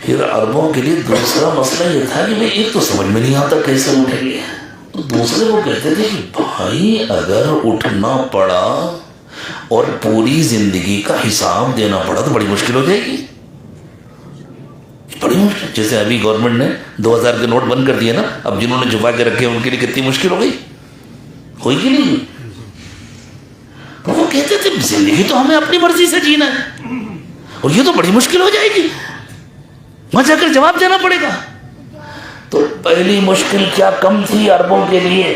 پھر عربوں کے لیے دوسرا مسئلہ یہ تھا کہ ایک تو سمجھ میں نہیں آتا کیسے اٹھیں گے، تو دوسرے وہ کہتے تھے کہ بھائی اگر اٹھنا پڑا اور پوری زندگی کا حساب دینا پڑا تو بڑی مشکل ہو جائے گی، بڑی مشکل۔ جیسے ابھی گورنمنٹ نے 2000 کے نوٹ بند کر دیے نا، اب جنہوں نے چھپا کے رکھے ان کے لیے کتنی مشکل ہو گئی، ہوئی کہ نہیں؟ تو وہ کہتے تھے زندگی تو ہمیں اپنی مرضی سے جینا ہے، اور یہ تو بڑی مشکل ہو جائے گی، وہاں جا کر جواب دینا پڑے گا۔ تو پہلی مشکل کیا کم تھی عربوں کے لیے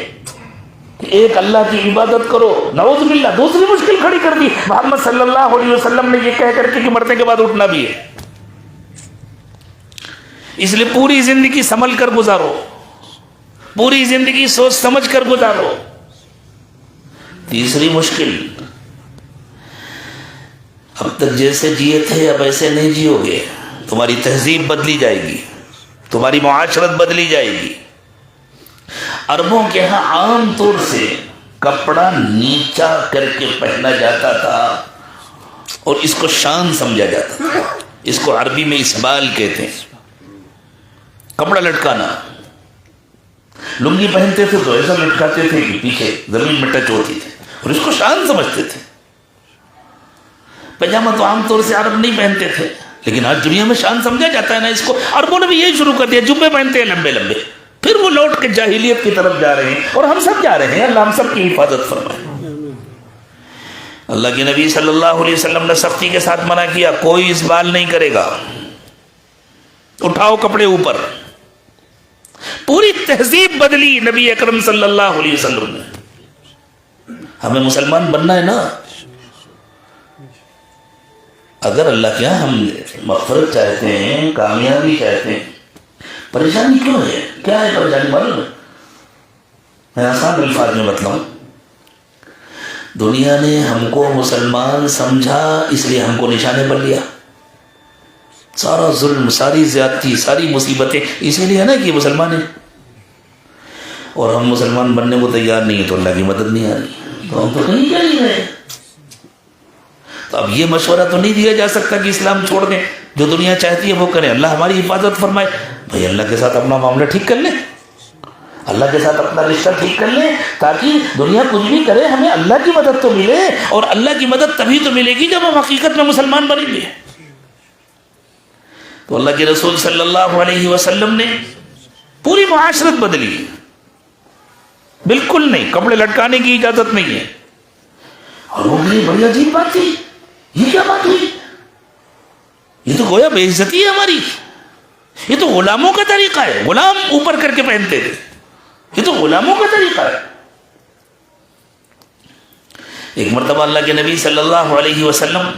کہ ایک اللہ کی عبادت کرو، نعوذ باللہ۔ دوسری مشکل کھڑی کر دی محمد صلی اللہ علیہ وسلم نے یہ کہہ کر کے کہ مرنے کے بعد اٹھنا بھی ہے، اس لیے پوری زندگی سنبھل کر گزارو، پوری زندگی سوچ سمجھ کر گزارو۔ تیسری مشکل، اب تک جیسے جیے تھے اب ایسے نہیں جیو گے، تمہاری تہذیب بدلی جائے گی، تمہاری معاشرت بدلی جائے گی۔ عربوں کے ہاں عام طور سے کپڑا نیچا کر کے پہنا جاتا تھا اور اس کو شان سمجھا جاتا تھا، اس کو عربی میں اسبال کہتے ہیں، کپڑا لٹکانا۔ لنگی پہنتے تھے تو ایسا لٹکاتے تھے کہ پیچھے زمین میں ٹچ ہوتی تھی، اور اس کو شان سمجھتے تھے۔ پاجامہ تو عام طور سے عرب نہیں پہنتے تھے، لیکن آج دنیا میں شان سمجھا جاتا ہے نا اس کو۔ عربوں نے بھی یہی شروع کر دیا، جبے پہنتے ہیں لمبے لمبے، پھر وہ لوٹ کے جاہلیت کی طرف جا رہے ہیں، اور ہم سب جا رہے ہیں۔ اللہ ہم سب کی حفاظت فرمائے۔ اللہ کے نبی صلی اللہ علیہ وسلم نے سختی کے ساتھ منع کیا، کوئی اسبال نہیں کرے گا، اٹھاؤ کپڑے اوپر، پوری تہذیب بدلی نبی اکرم صلی اللہ علیہ وسلم نے. ہمیں مسلمان بننا ہے نا. اگر اللہ کیا ہم مغفرت چاہتے ہیں, کامیابی چاہتے ہیں, پریشانی کیوں ہے؟ کیا ہے پریشانی معلوم ہے؟ میں آسان الفاظ میں بتلاؤں. دنیا نے ہم کو مسلمان سمجھا, اس لیے ہم کو نشانے پر لیا. سارا ظلم, ساری زیادتی, ساری مصیبتیں اسی لیے ہے نا کہ مسلمان ہیں. اور ہم مسلمان بننے کو تیار نہیں ہیں تو اللہ کی مدد نہیں آ رہی, تو ہم تو کہیں کیا نہیں رہے. تو اب یہ مشورہ تو نہیں دیا جا سکتا کہ اسلام چھوڑ دیں, جو دنیا چاہتی ہے وہ کریں, اللہ ہماری حفاظت فرمائے. بھائی اللہ کے ساتھ اپنا معاملہ ٹھیک کر لیں, اللہ کے ساتھ اپنا رشتہ ٹھیک کر لیں, تاکہ دنیا کچھ بھی کرے ہمیں اللہ کی مدد تو ملے. اور اللہ کی مدد تبھی تو ملے گی جب ہم حقیقت میں مسلمان بنیں گے. تو اللہ کے رسول صلی اللہ علیہ وسلم نے پوری معاشرت بدلی. بالکل نہیں, کپڑے لٹکانے کی اجازت نہیں ہے. اور وہ بڑی عجیب بات تھی. یہ کیا بات ہوئی؟ یہ تو گویا بے عزتی ہے ہماری. یہ تو غلاموں کا طریقہ ہے, غلام اوپر کر کے پہنتے تھے. یہ تو غلاموں کا طریقہ ہے. ایک مرتبہ اللہ کے نبی صلی اللہ علیہ وسلم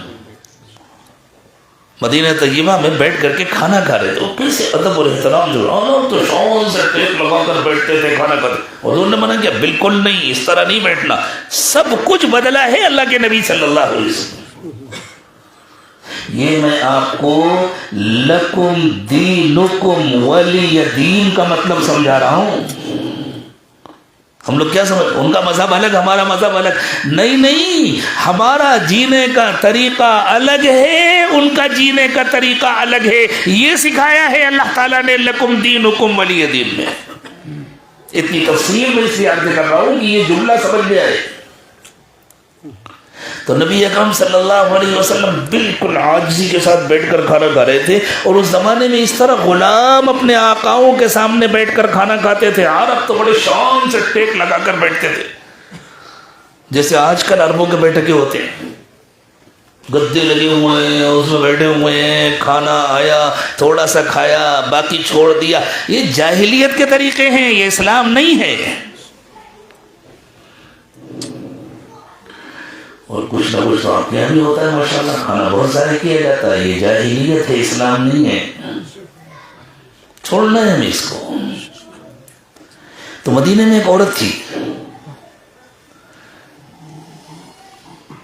مدینہ طیبہ میں بیٹھ کر کے کھانا کھا رہے تھے. وہ کیسے ادب اور احترام جو تو شون سے ٹیک لگا کر بیٹھتے تھے کھانا کھاتے. حضور نے منع کیا, بالکل نہیں, اس طرح نہیں بیٹھنا. سب کچھ بدلا ہے اللہ کے نبی صلی اللہ علیہ وسلم. یہ میں آپ کو لکم دینکم ولی دین کا مطلب سمجھا رہا ہوں. ہم لوگ کیا سمجھ, ان کا مذہب الگ, ہمارا مذہب الگ. نہیں, ہمارا جینے کا طریقہ الگ ہے, ان کا جینے کا طریقہ الگ ہے. یہ سکھایا ہے اللہ تعالیٰ نے لکم دینکم ولی دین میں. اتنی تفصیل میں اس لیے عرض کر رہا ہوں کہ یہ جملہ سمجھ لیا ہے. تو نبی اکرم صلی اللہ علیہ وسلم بالکل عاجزی کے ساتھ بیٹھ کر کھانا کھا رہے تھے. اور اس زمانے میں اس طرح غلام اپنے آقاؤں کے سامنے بیٹھ کر کھانا کھاتے تھے. عرب تو بڑے شان سے ٹیک لگا کر بیٹھتے تھے, جیسے آج کل عربوں کے بیٹھکے ہوتے ہیں. گدے لگے ہوئے ہیں, اس میں بیٹھے ہوئے ہیں, کھانا آیا تھوڑا سا کھایا باقی چھوڑ دیا. یہ جاہلیت کے طریقے ہیں, یہ اسلام نہیں ہے. اور کچھ نہ کچھ تو آپ کے یہاں بھی ہوتا ہے ماشاءاللہ, کھانا بہت ضائع کیا جاتا ہے. یہ جاہلیت ہے, اسلام نہیں ہے. چھوڑنا ہے ہمیں اس کو. تو مدینے میں ایک عورت تھی,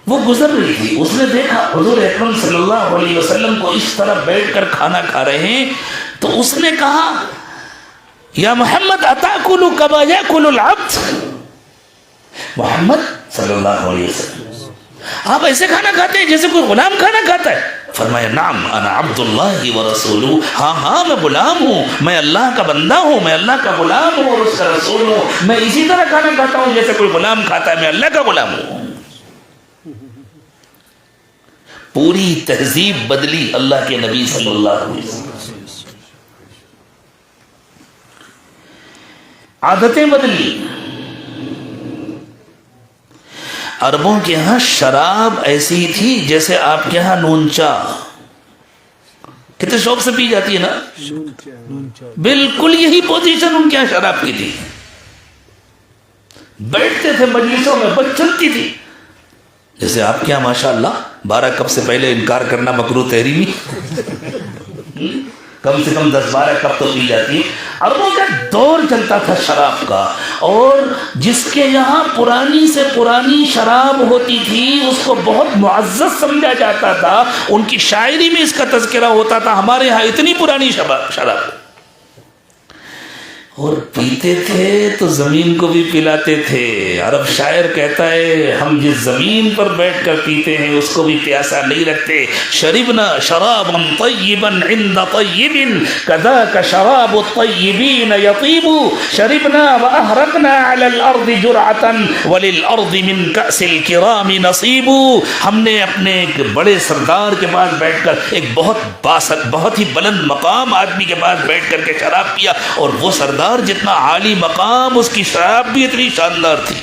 وہ گزر رہی تھی. اس نے دیکھا حضور اکرم صلی اللہ علیہ وسلم کو اس طرح بیٹھ کر کھانا کھا رہے ہیں. تو اس نے کہا, یا محمد اتاکل کما یاکل العبد. محمد صلی اللہ علیہ وسلم, آپ ایسے کھانا کھاتے ہیں جیسے کوئی غلام کھانا کھاتا ہے؟ فرمایا نعم انا عبد اللہ ورسولہ. ہاں میں غلام ہوں, میں اللہ کا بندہ ہوں, میں اللہ کا غلام ہوں اور اس کا رسول ہوں. میں اسی طرح کھانا کھاتا ہوں جیسے کوئی غلام کھاتا ہے, میں اللہ کا غلام ہوں. پوری تہذیب بدلی اللہ کے نبی صلی اللہ علیہ وسلم. عادتیں بدلی. عربوں کے ہاں شراب ایسی تھی جیسے آپ کے ہاں نون چاہ. کتنے شوق سے پی جاتی ہے نا, بالکل یہی پوزیشن ان کے یہاں شراب کی تھی. بیٹھتے تھے مجلسوں میں, بس چلتی تھی. جیسے آپ کے یہاں ماشاءاللہ 12 کپ سے پہلے انکار کرنا مکروہ تحریمی, کم سے کم 10-12 کپ تو پی جاتی. عربوں کا دور چلتا تھا شراب کا, اور جس کے یہاں پرانی سے پرانی شراب ہوتی تھی اس کو بہت معزز سمجھا جاتا تھا. ان کی شاعری میں اس کا تذکرہ ہوتا تھا, ہمارے ہاں اتنی پرانی شراب. اور پیتے تھے تو زمین کو بھی پلاتے تھے. عرب شاعر کہتا ہے, ہم جس زمین پر بیٹھ کر پیتے ہیں اس کو بھی پیاسا نہیں رکھتے. شربنا شرابا طیبا عند طیب كذاك شراب الطیبین یطیب. شربنا واحرقنا على الارض جرعة وللارض من كأس الكرام نصیب. ہم نے اپنے ایک بڑے سردار کے پاس بیٹھ کر, ایک بہت ہی بلند مقام آدمی کے پاس بیٹھ کر کے شراب پیا, اور وہ سردار جتنا عالی مقام اس کی شراب بھی اتنی شاندار تھی.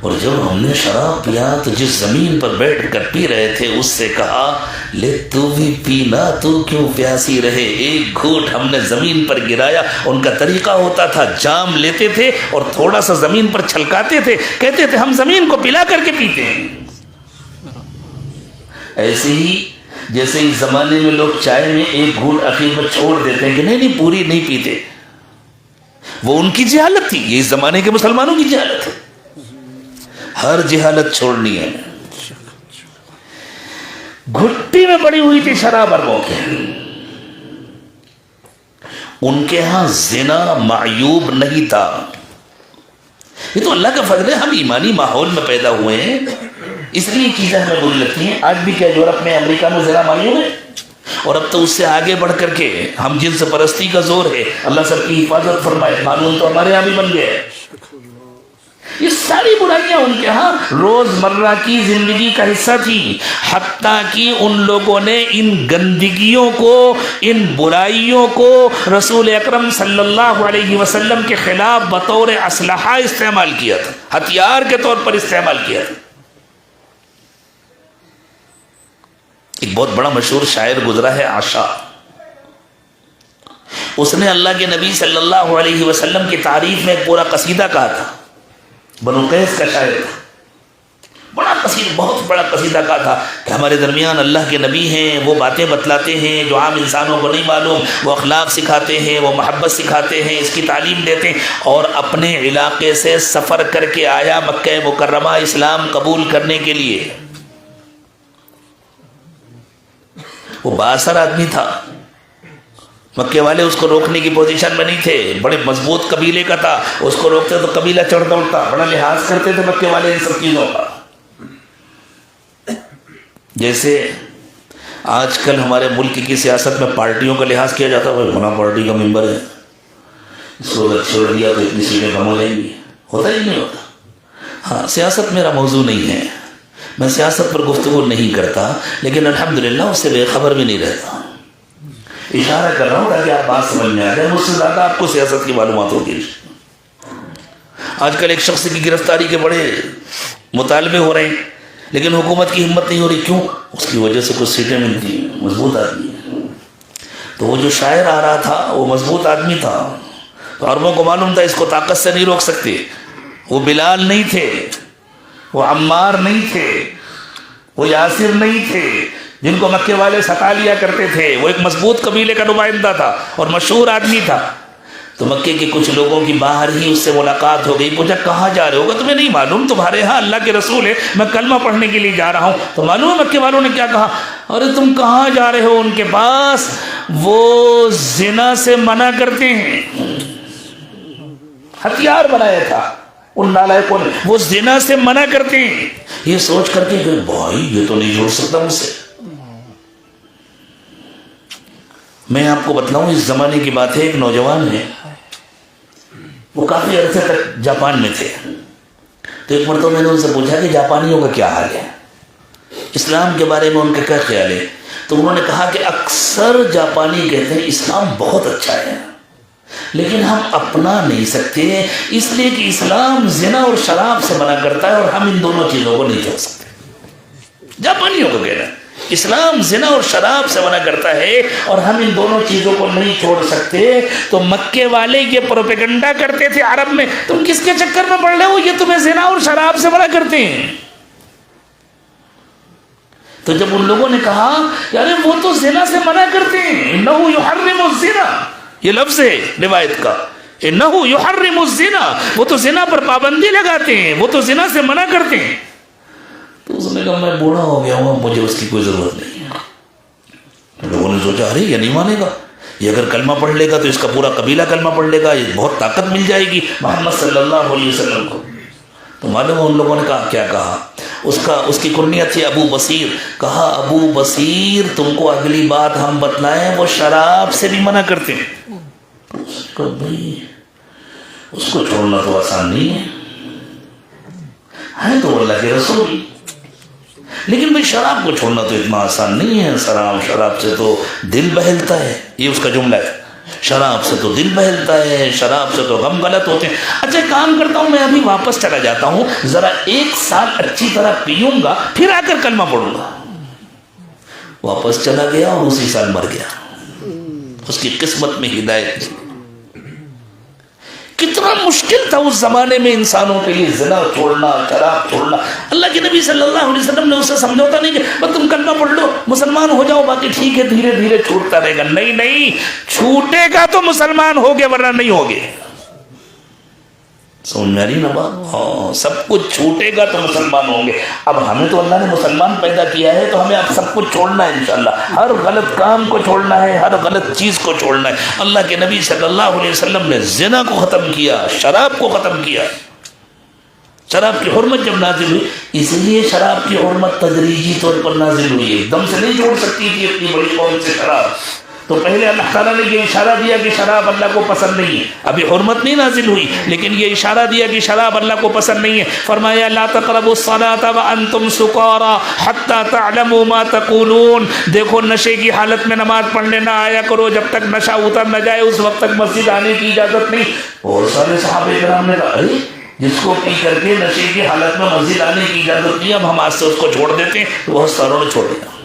اور جب ہم نے شراب پیا تو جس زمین پر بیٹھ کر پی رہے تھے اس سے کہا لے تو بھی پینا، تو کیوں پیاسی رہے؟ ایک گھونٹ ہم نے زمین پر گرایا۔ ان کا طریقہ ہوتا تھا جام لیتے تھے اور تھوڑا سا زمین پر چھلکاتے تھے، کہتے تھے ہم زمین کو پلا کر کے پیتے ہیں۔ ایسے ہی جیسے اس زمانے میں لوگ چائے میں ایک گھونٹ اخیر میں چھوڑ دیتے ہیں کہ نہیں پوری نہیں پیتے، وہ ان کی جہالت تھی، یہ اس زمانے کے مسلمانوں کی جہالت ہے۔ ہر جہالت چھوڑنی ہے۔ گھٹی میں پڑی ہوئی تھی شراب اربوں کے، ان کے ہاں زنا معیوب نہیں تھا۔ یہ تو اللہ کا فضل ہے، ہم ایمانی ماحول میں پیدا ہوئے ہیں، اس لیے چیزیں ہمیں بری لگتی ہیں۔ آج بھی کیا یورپ میں امریکہ میں زنا معیوب ہے، اور اب تو اس سے آگے بڑھ کر کے ہم جنس پرستی کا زور ہے۔ اللہ سب کی حفاظت فرمائے، قانون تو ہمارے یہاں بھی بن گئے۔ یہ ساری برائیاں ان کے ہاں روزمرہ کی زندگی کا حصہ تھی، حتیٰ کہ ان لوگوں نے ان گندگیوں کو، ان برائیوں کو رسول اکرم صلی اللہ علیہ وسلم کے خلاف بطور اسلحہ استعمال کیا تھا، ہتھیار کے طور پر استعمال کیا تھا۔ ایک بہت بڑا مشہور شاعر گزرا ہے عاشا، اس نے اللہ کے نبی صلی اللہ علیہ وسلم کی تعریف میں ایک پورا قصیدہ کہا تھا۔ بنو قیس کا شاعر تھا، بڑا قصیدہ، بہت بڑا قصیدہ کہا تھا کہ ہمارے درمیان اللہ کے نبی ہیں، وہ باتیں بتلاتے ہیں جو عام انسانوں کو نہیں معلوم، وہ اخلاق سکھاتے ہیں، وہ محبت سکھاتے ہیں، اس کی تعلیم دیتے ہیں۔ اور اپنے علاقے سے سفر کر کے آیا مکہ مکرمہ اسلام قبول کرنے کے لیے۔ وہ بااثر آدمی تھا، مکے والے اس کو روکنے کی پوزیشن میں نہیں تھے، بڑے مضبوط قبیلے کا تھا، اس کو روکتے تو قبیلہ چڑھ دوڑتا، بڑا لحاظ کرتے تھے مکے والے ان سب چیزوں کا۔ جیسے آج کل ہمارے ملک کی سیاست میں پارٹیوں کا لحاظ کیا جاتا ہے، فلاں پارٹی کا ممبر ہے، اس کو اگر چھوڑ دیا تو اتنی سیٹیں کم ہو جائیں گی، ہوتا ہی نہیں ہوتا۔ ہاں، سیاست میرا موضوع نہیں ہے، میں سیاست پر گفتگو نہیں کرتا، لیکن الحمدللہ اس سے بے خبر بھی نہیں رہتا، اشارہ کر رہا ہوں تاکہ آپ بات سمجھ میں آ جائے، مجھ سے زیادہ آپ کو سیاست کی معلومات ہوگی۔ آج کل ایک شخص کی گرفتاری کے بڑے مطالبے ہو رہے ہیں، لیکن حکومت کی ہمت نہیں ہو رہی، کیوں؟ اس کی وجہ سے کچھ سیٹیں ملتی ہیں، مضبوط آدمی ہے۔ تو وہ جو شاعر آ رہا تھا وہ مضبوط آدمی تھا، تو عربوں کو معلوم تھا اس کو طاقت سے نہیں روک سکتے۔ وہ بلال نہیں تھے، وہ عمار نہیں تھے، وہ یاسر نہیں تھے جن کو مکے والے ستا لیا کرتے تھے، وہ ایک مضبوط قبیلے کا نمائندہ تھا اور مشہور آدمی تھا۔ تو مکے کے کچھ لوگوں کی باہر ہی اس سے ملاقات ہو گئی، پوچھا کہاں جا رہے ہوگا؟ تمہیں نہیں معلوم تمہارے ہاں اللہ کے رسول ہے، میں کلمہ پڑھنے کے لیے جا رہا ہوں۔ تو معلوم ہے مکے والوں نے کیا کہا؟ ارے تم کہاں جا رہے ہو؟ ان کے پاس وہ زنا سے منع کرتے ہیں، ہتھیار بنایا تھا ان نالائقوں نے، وہ زنا سے منع کرتے ہیں۔ یہ سوچ کر کے کہ بھائی یہ تو نہیں جوڑ سکتا مجھ سے۔ میں آپ کو بتلاؤں، اس زمانے کی بات ہے، ایک نوجوان ہے، وہ کافی عرصے تک جاپان میں تھے۔ تو ایک مرتبہ میں نے ان سے پوچھا کہ جاپانیوں کا کیا حال ہے، اسلام کے بارے میں ان کا کیا خیال ہے؟ تو انہوں نے کہا کہ اکثر جاپانی کہتے ہیں اسلام بہت اچھا ہے، لیکن ہم اپنا نہیں سکتے، اس لیے کہ اسلام زنا اور شراب سے منع کرتا ہے اور ہم ان دونوں چیزوں کو نہیں چھوڑ سکتے۔ جاپانیوں کو کہنا ہے اسلام زنا اور شراب سے منع کرتا ہے اور ہم ان دونوں چیزوں کو نہیں چھوڑ سکتے۔ تو مکے والے یہ پروپیگنڈا کرتے تھے عرب میں، تم کس کے چکر میں پڑ رہے ہو، یہ تمہیں زنا اور شراب سے منع کرتے ہیں۔ تو جب ان لوگوں نے کہا یار وہ تو زنا سے منع کرتے ہیں، انہو یحرم الزنا، یہ لفظ ہے روایت کا، انہو یحرم الزنا، وہ تو زنا پر پابندی لگاتے ہیں، وہ تو زنا سے منع کرتے ہیں۔ تو اس نے کہا میں بوڑھا ہو گیا ہوں، مجھے اس کی کوئی ضرورت نہیں ہے۔ لوگوں نے سوچا ارے یہ نہیں مانے گا، یہ اگر کلمہ پڑھ لے گا تو اس کا پورا قبیلہ کلمہ پڑھ لے گا، یہ بہت طاقت مل جائے گی محمد صلی اللہ علیہ وسلم کو۔ تو معلوم ان لوگوں نے کہا کیا کہا، اس کی کنیت تھی ابو بصیر، کہا ابو بصیر تم کو اگلی بات ہم بتلائیں، وہ شراب سے بھی منع کرتے ہیں۔ اس کو چھوڑنا تو آسان نہیں ہے تو اللہ کے رسول، لیکن بھائی شراب کو چھوڑنا تو اتنا آسان نہیں ہے، شراب سے تو دل بہلتا ہے، یہ اس کا جملہ ہے، شراب سے تو دل بہلتا ہے، شراب سے تو غم غلط ہوتے ہیں. اچھا کام کرتا ہوں، میں ابھی واپس چلا جاتا ہوں، ذرا 1 سال اچھی طرح پیوں گا، پھر آ کر کلمہ پڑھوں گا. واپس چلا گیا اور اسی سال مر گیا. اس کی قسمت میں ہدایت تھی. کتنا مشکل تھا اس زمانے میں انسانوں کے لیے زنا چھوڑنا، شراب چھوڑنا. اللہ کے نبی صلی اللہ علیہ وسلم نے اسے سمجھوتا نہیں کہ بس تم کلمہ پڑھ لو، مسلمان ہو جاؤ، باقی ٹھیک ہے دھیرے دھیرے چھوٹتا رہے گا. نہیں نہیں، چھوٹے گا تو مسلمان ہوگے ورنہ نہیں ہوگے. سمجھ میں آ رہی نا بات؟ ہاں، سب کچھ چھوٹے گا تو مسلمان ہوں گے. اب ہمیں تو اللہ نے مسلمان پیدا کیا ہے تو ہمیں اب سب کچھ چھوڑنا ہے انشاءاللہ. ہر غلط کام کو چھوڑنا ہے، ہر غلط چیز کو چھوڑنا ہے. اللہ کے نبی صلی اللہ علیہ وسلم نے زنا کو ختم کیا، شراب کو ختم کیا. شراب کی حرمت جب نازل ہوئی، اس لیے شراب کی حرمت تدریجی طور پر نازل ہوئی. ایک دم سے نہیں چھوڑ سکتی تھی اتنی بڑی قوم سے شراب. تو پہلے اللہ تعالیٰ نے یہ اشارہ دیا کہ شراب اللہ کو پسند نہیں ہے. ابھی حرمت نہیں نازل ہوئی لیکن یہ اشارہ دیا کہ شراب اللہ کو پسند نہیں ہے. فرمایا لا تقربوا الصلاة وانتم سکارى حتى تعلموا ما تقولون. دیکھو نشے کی حالت میں نماز پڑھنے نہ آیا کرو جب تک نشہ اتر نہ جائے، اس وقت تک مسجد آنے کی اجازت نہیں. اور سارے صحابہ کرام نے کہا جس کو پی کر کے نشے کی حالت میں مسجد آنے کی اجازت نہیں، اب ہم آج سے اس کو چھوڑ دیتے ہیں. تو بہت ساروں نے چھوڑ دیا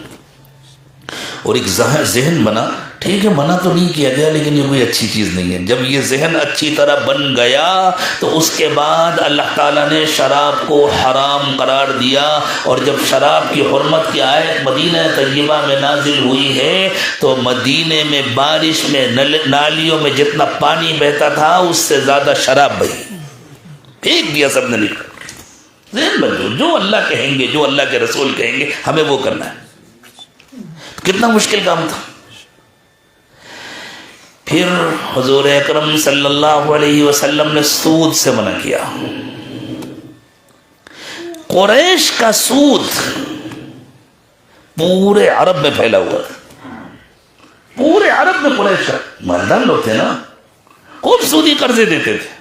اور ایک ذہن بنا. ٹھیک ہے منع تو نہیں کیا گیا لیکن یہ کوئی اچھی چیز نہیں ہے. جب یہ ذہن اچھی طرح بن گیا تو اس کے بعد اللہ تعالیٰ نے شراب کو حرام قرار دیا. اور جب شراب کی حرمت کی آیت مدینہ طیبہ میں نازل ہوئی ہے تو مدینے میں بارش میں نالیوں میں جتنا پانی بہتا تھا اس سے زیادہ شراب بہی. پھینک دیا سب نے لکھ کر. ذہن بن جو اللہ کہیں گے، جو اللہ کے رسول کہیں گے ہمیں وہ کرنا ہے. کتنا مشکل کام تھا. پھر حضور اکرم صلی اللہ علیہ وسلم نے سود سے منع کیا. قریش کا سود پورے عرب میں پھیلا ہوا تھا. پورے عرب میں قریش کا مالدار لوگ تھے نا، خوب سودی قرضے دیتے تھے،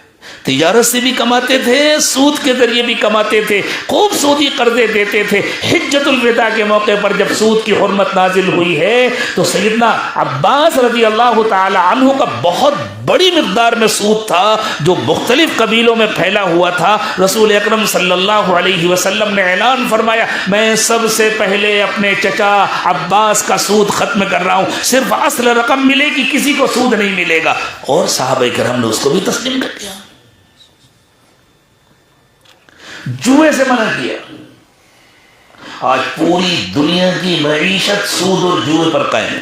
تجارت سے بھی کماتے تھے، سود کے ذریعے بھی کماتے تھے، خوب سودی قرضے دیتے تھے. حجت الوداع کے موقع پر جب سود کی حرمت نازل ہوئی ہے تو سیدنا عباس رضی اللہ تعالی عنہ کا بہت بڑی مقدار میں سود تھا جو مختلف قبیلوں میں پھیلا ہوا تھا. رسول اکرم صلی اللہ علیہ وسلم نے اعلان فرمایا میں سب سے پہلے اپنے چچا عباس کا سود ختم کر رہا ہوں، صرف اصل رقم ملے گی، کسی کو سود نہیں ملے گا. اور صحابہ کرام نے اس کو بھی تسلیم کر دیا. جوئے سے منع کیا. آج پوری دنیا کی معیشت سود اور جوئے پر قائم ہے،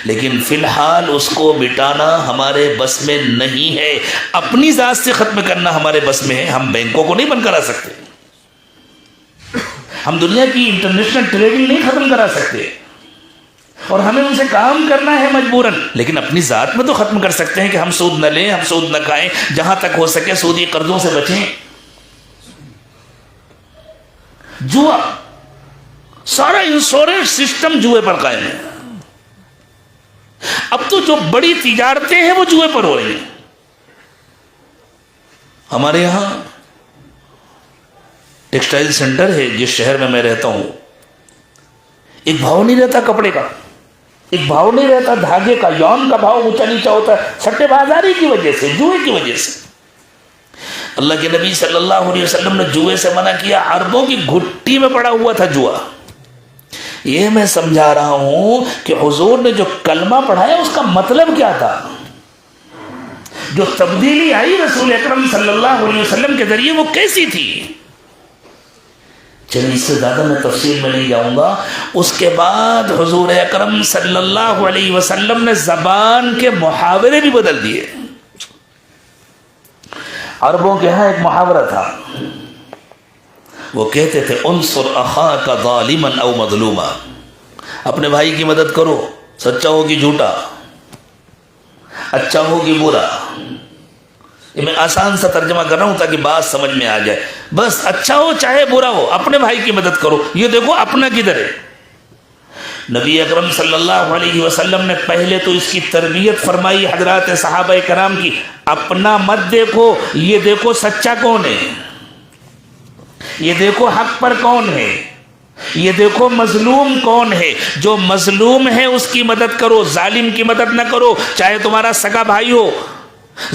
لیکن فی الحال اس کو مٹانا ہمارے بس میں نہیں ہے. اپنی ذات سے ختم کرنا ہمارے بس میں ہے. ہم بینکوں کو نہیں بند کرا سکتے، ہم دنیا کی انٹرنیشنل ٹریڈنگ نہیں ختم کرا سکتے، اور ہمیں ان سے کام کرنا ہے مجبوراً. لیکن اپنی ذات میں تو ختم کر سکتے ہیں کہ ہم سود نہ لیں، ہم سود نہ کھائیں، جہاں تک ہو سکے سودی قرضوں سے بچیں. جوا، سارا انشورنس سسٹم جوئے پر قائم ہے. اب تو جو بڑی تجارتیں ہیں وہ جوئے پر ہو رہی ہیں. ہمارے یہاں ٹیکسٹائل سینٹر ہے جس شہر میں رہتا ہوں، ایک بھاؤ نہیں رہتا کپڑے کا، ایک بھاؤ نہیں رہتا دھاگے کا، یون کا بھاؤ اونچا نیچا ہوتا ہے، سٹے بازاری کی وجہ سے، جوئے کی وجہ سے. اللہ کے نبی صلی اللہ علیہ وسلم نے جوئے سے منع کیا. عربوں کی گھٹی میں پڑا ہوا تھا جوا. یہ میں سمجھا رہا ہوں کہ حضور نے جو کلمہ پڑھایا اس کا مطلب کیا تھا. جو تبدیلی آئی رسول اکرم صلی اللہ علیہ وسلم کے ذریعے وہ کیسی تھی. چلیے اس سے زیادہ میں تفصیل میں نہیں جاؤں گا. اس کے بعد حضور اکرم صلی اللہ علیہ وسلم نے زبان کے محاورے بھی بدل دیے. عربوں کے ہاں ایک محاورہ تھا، وہ کہتے تھے انصر اخاک ظالما او مظلوما. اپنے بھائی کی مدد کرو، سچا ہو کہ جھوٹا، اچھا ہو کہ برا. یہ میں آسان سا ترجمہ کر رہا ہوں تاکہ بات سمجھ میں آ جائے. بس اچھا ہو چاہے برا ہو، اپنے بھائی کی مدد کرو. یہ دیکھو اپنا کدھر ہے. نبی اکرم صلی اللہ علیہ وسلم نے پہلے تو اس کی تربیت فرمائی حضرات صحابہ کرام کی. اپنا مت دیکھو، یہ دیکھو سچا کون ہے، یہ دیکھو حق پر کون ہے، یہ دیکھو مظلوم کون ہے، جو مظلوم ہے اس کی مدد کرو، ظالم کی مدد نہ کرو، چاہے تمہارا سگا بھائی ہو،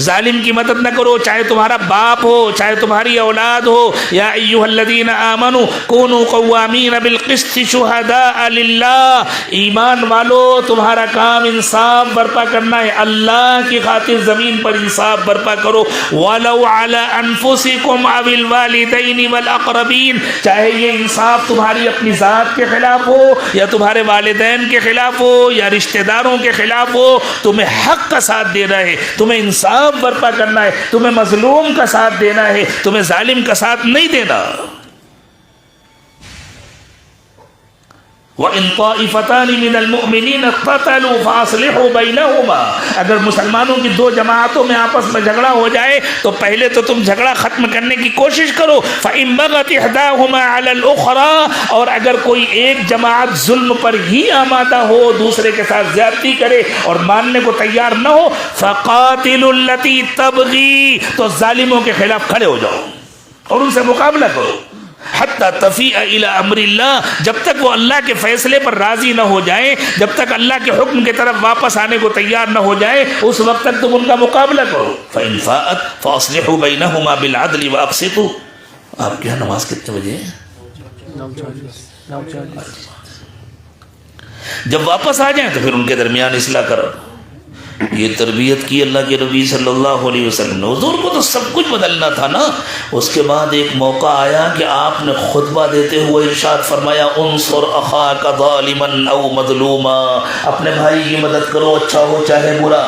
ظالم کی مدد نہ کرو، چاہے تمہارا باپ ہو، چاہے تمہاری اولاد ہو۔ یا ایھا الذین آمنوا کونوا قوامین بالقسط شہداء للہ، ایمان والو تمہارا کام انصاف برپا کرنا ہے، اللہ کی خاطر زمین پر انصاف برپا کرو۔ ولو علی انفسکم او الوالدین والاقربین، چاہے یہ انصاف تمہاری اپنی ذات کے خلاف ہو یا تمہارے والدین کے خلاف ہو یا رشتہ داروں کے خلاف ہو، تمہیں حق کا ساتھ دینا ہے، تمہیں انصاف برپا کرنا ہے، تمہیں مظلوم کا ساتھ دینا ہے، تمہیں ظالم کا ساتھ نہیں دینا۔ وَإِن طَائِفَتَانِ مِنَ الْمُؤْمِنِينَ اقْتَتَلُوا فَأَصْلِحُوا بَيْنَهُمَا، اگر مسلمانوں کی دو جماعتوں میں آپس میں جھگڑا ہو جائے تو پہلے تو تم جھگڑا ختم کرنے کی کوشش کرو۔ فَإِن بَغَتْ إِحْدَاهُمَا عَلَى الْأُخْرَى، اور اگر کوئی ایک جماعت ظلم پر ہی آمادہ ہو، دوسرے کے ساتھ زیادتی کرے اور ماننے کو تیار نہ ہو، فَقَاتِلُوا الَّتِي تَبْغِي، تو ظالموں کے خلاف کھڑے ہو جاؤ اور ان سے مقابلہ کرو۔ حتی تفیء الی امر اللہ، جب تک وہ اللہ کے فیصلے پر راضی نہ ہو جائے، جب تک اللہ کے حکم کی طرف واپس آنے کو تیار نہ ہو جائے، اس وقت تک تم ان کا مقابلہ کرو۔ فإن فاءت فاصلحوا بینہما بالعدل واقسطوا۔ آپ کے یہاں نماز کتنے بجے ہے؟ جب واپس آ جائیں تو پھر ان کے درمیان اصلاح کرو۔ یہ تربیت کی اللہ کے نبی صلی اللہ علیہ وسلم نے۔ حضور کو تو سب کچھ بدلنا تھا نا۔ اس کے بعد ایک موقع آیا کہ آپ نے خطبہ دیتے ہوئے ارشاد فرمایا، انصر اخاک ظالما او مظلوما، اپنے بھائی کی مدد کرو، اچھا ہو چاہے برا۔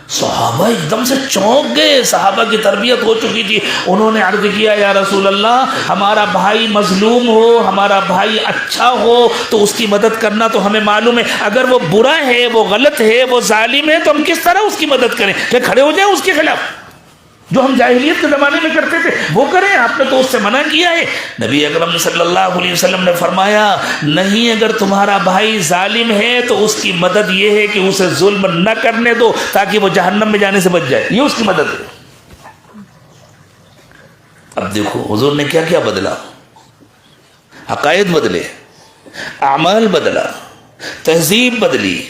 صحابہ ایک دم سے چونک گئے، صحابہ کی تربیت ہو چکی تھی۔ انہوں نے عرض کیا، یا رسول اللہ، ہمارا بھائی مظلوم ہو، ہمارا بھائی اچھا ہو تو اس کی مدد کرنا تو ہمیں معلوم ہے، اگر وہ برا ہے، وہ غلط ہے، وہ ظالم ہے تو ہم کس طرح اس کی مدد کریں؟ کہ کھڑے ہو جائیں اس کے خلاف؟ جو ہم جاہلیت کے زمانے میں کرتے تھے وہ کریں، آپ نے تو اس سے منع کیا ہے۔ نبی اکرم صلی اللہ علیہ وسلم نے فرمایا، نہیں، اگر تمہارا بھائی ظالم ہے تو اس کی مدد یہ ہے کہ اسے ظلم نہ کرنے دو تاکہ وہ جہنم میں جانے سے بچ جائے، یہ اس کی مدد ہے۔ اب دیکھو حضور نے کیا کیا بدلا، عقائد بدلے، اعمال بدلا، تہذیب بدلی،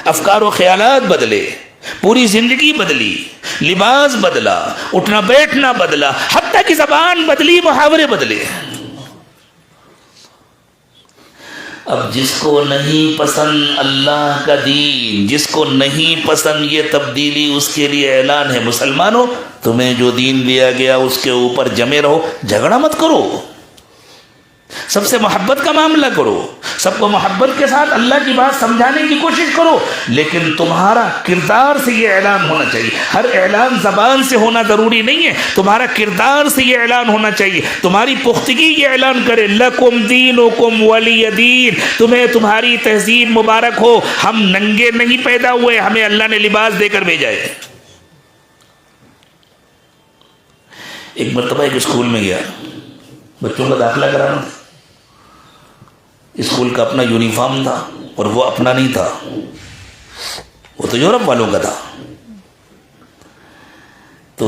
افکار و خیالات بدلے، پوری زندگی بدلی، لباس بدلا، اٹھنا بیٹھنا بدلا، حتیٰ کہ زبان بدلی، محاورے بدلے۔ اب جس کو نہیں پسند اللہ کا دین، جس کو نہیں پسند یہ تبدیلی، اس کے لیے اعلان ہے، مسلمانوں تمہیں جو دین دیا گیا اس کے اوپر جمے رہو، جھگڑا مت کرو، سب سے محبت کا معاملہ کرو، سب کو محبت کے ساتھ اللہ کی بات سمجھانے کی کوشش کرو، لیکن تمہارا کردار سے یہ اعلان ہونا چاہیے۔ ہر اعلان زبان سے ہونا ضروری نہیں ہے، تمہارا کردار سے یہ اعلان ہونا چاہیے، تمہاری پختگی یہ اعلان کرے، لکم دینکم ولی دین، تمہیں تمہاری تہذیب مبارک ہو، ہم ننگے نہیں پیدا ہوئے، ہمیں اللہ نے لباس دے کر بھیجا ہے۔ ایک مرتبہ ایک اسکول میں گیا، بچوں کا داخلہ کرانا تھا، اسکول کا اپنا یونیفارم تھا اور وہ اپنا نہیں تھا، وہ تو یورپ والوں کا تھا۔ تو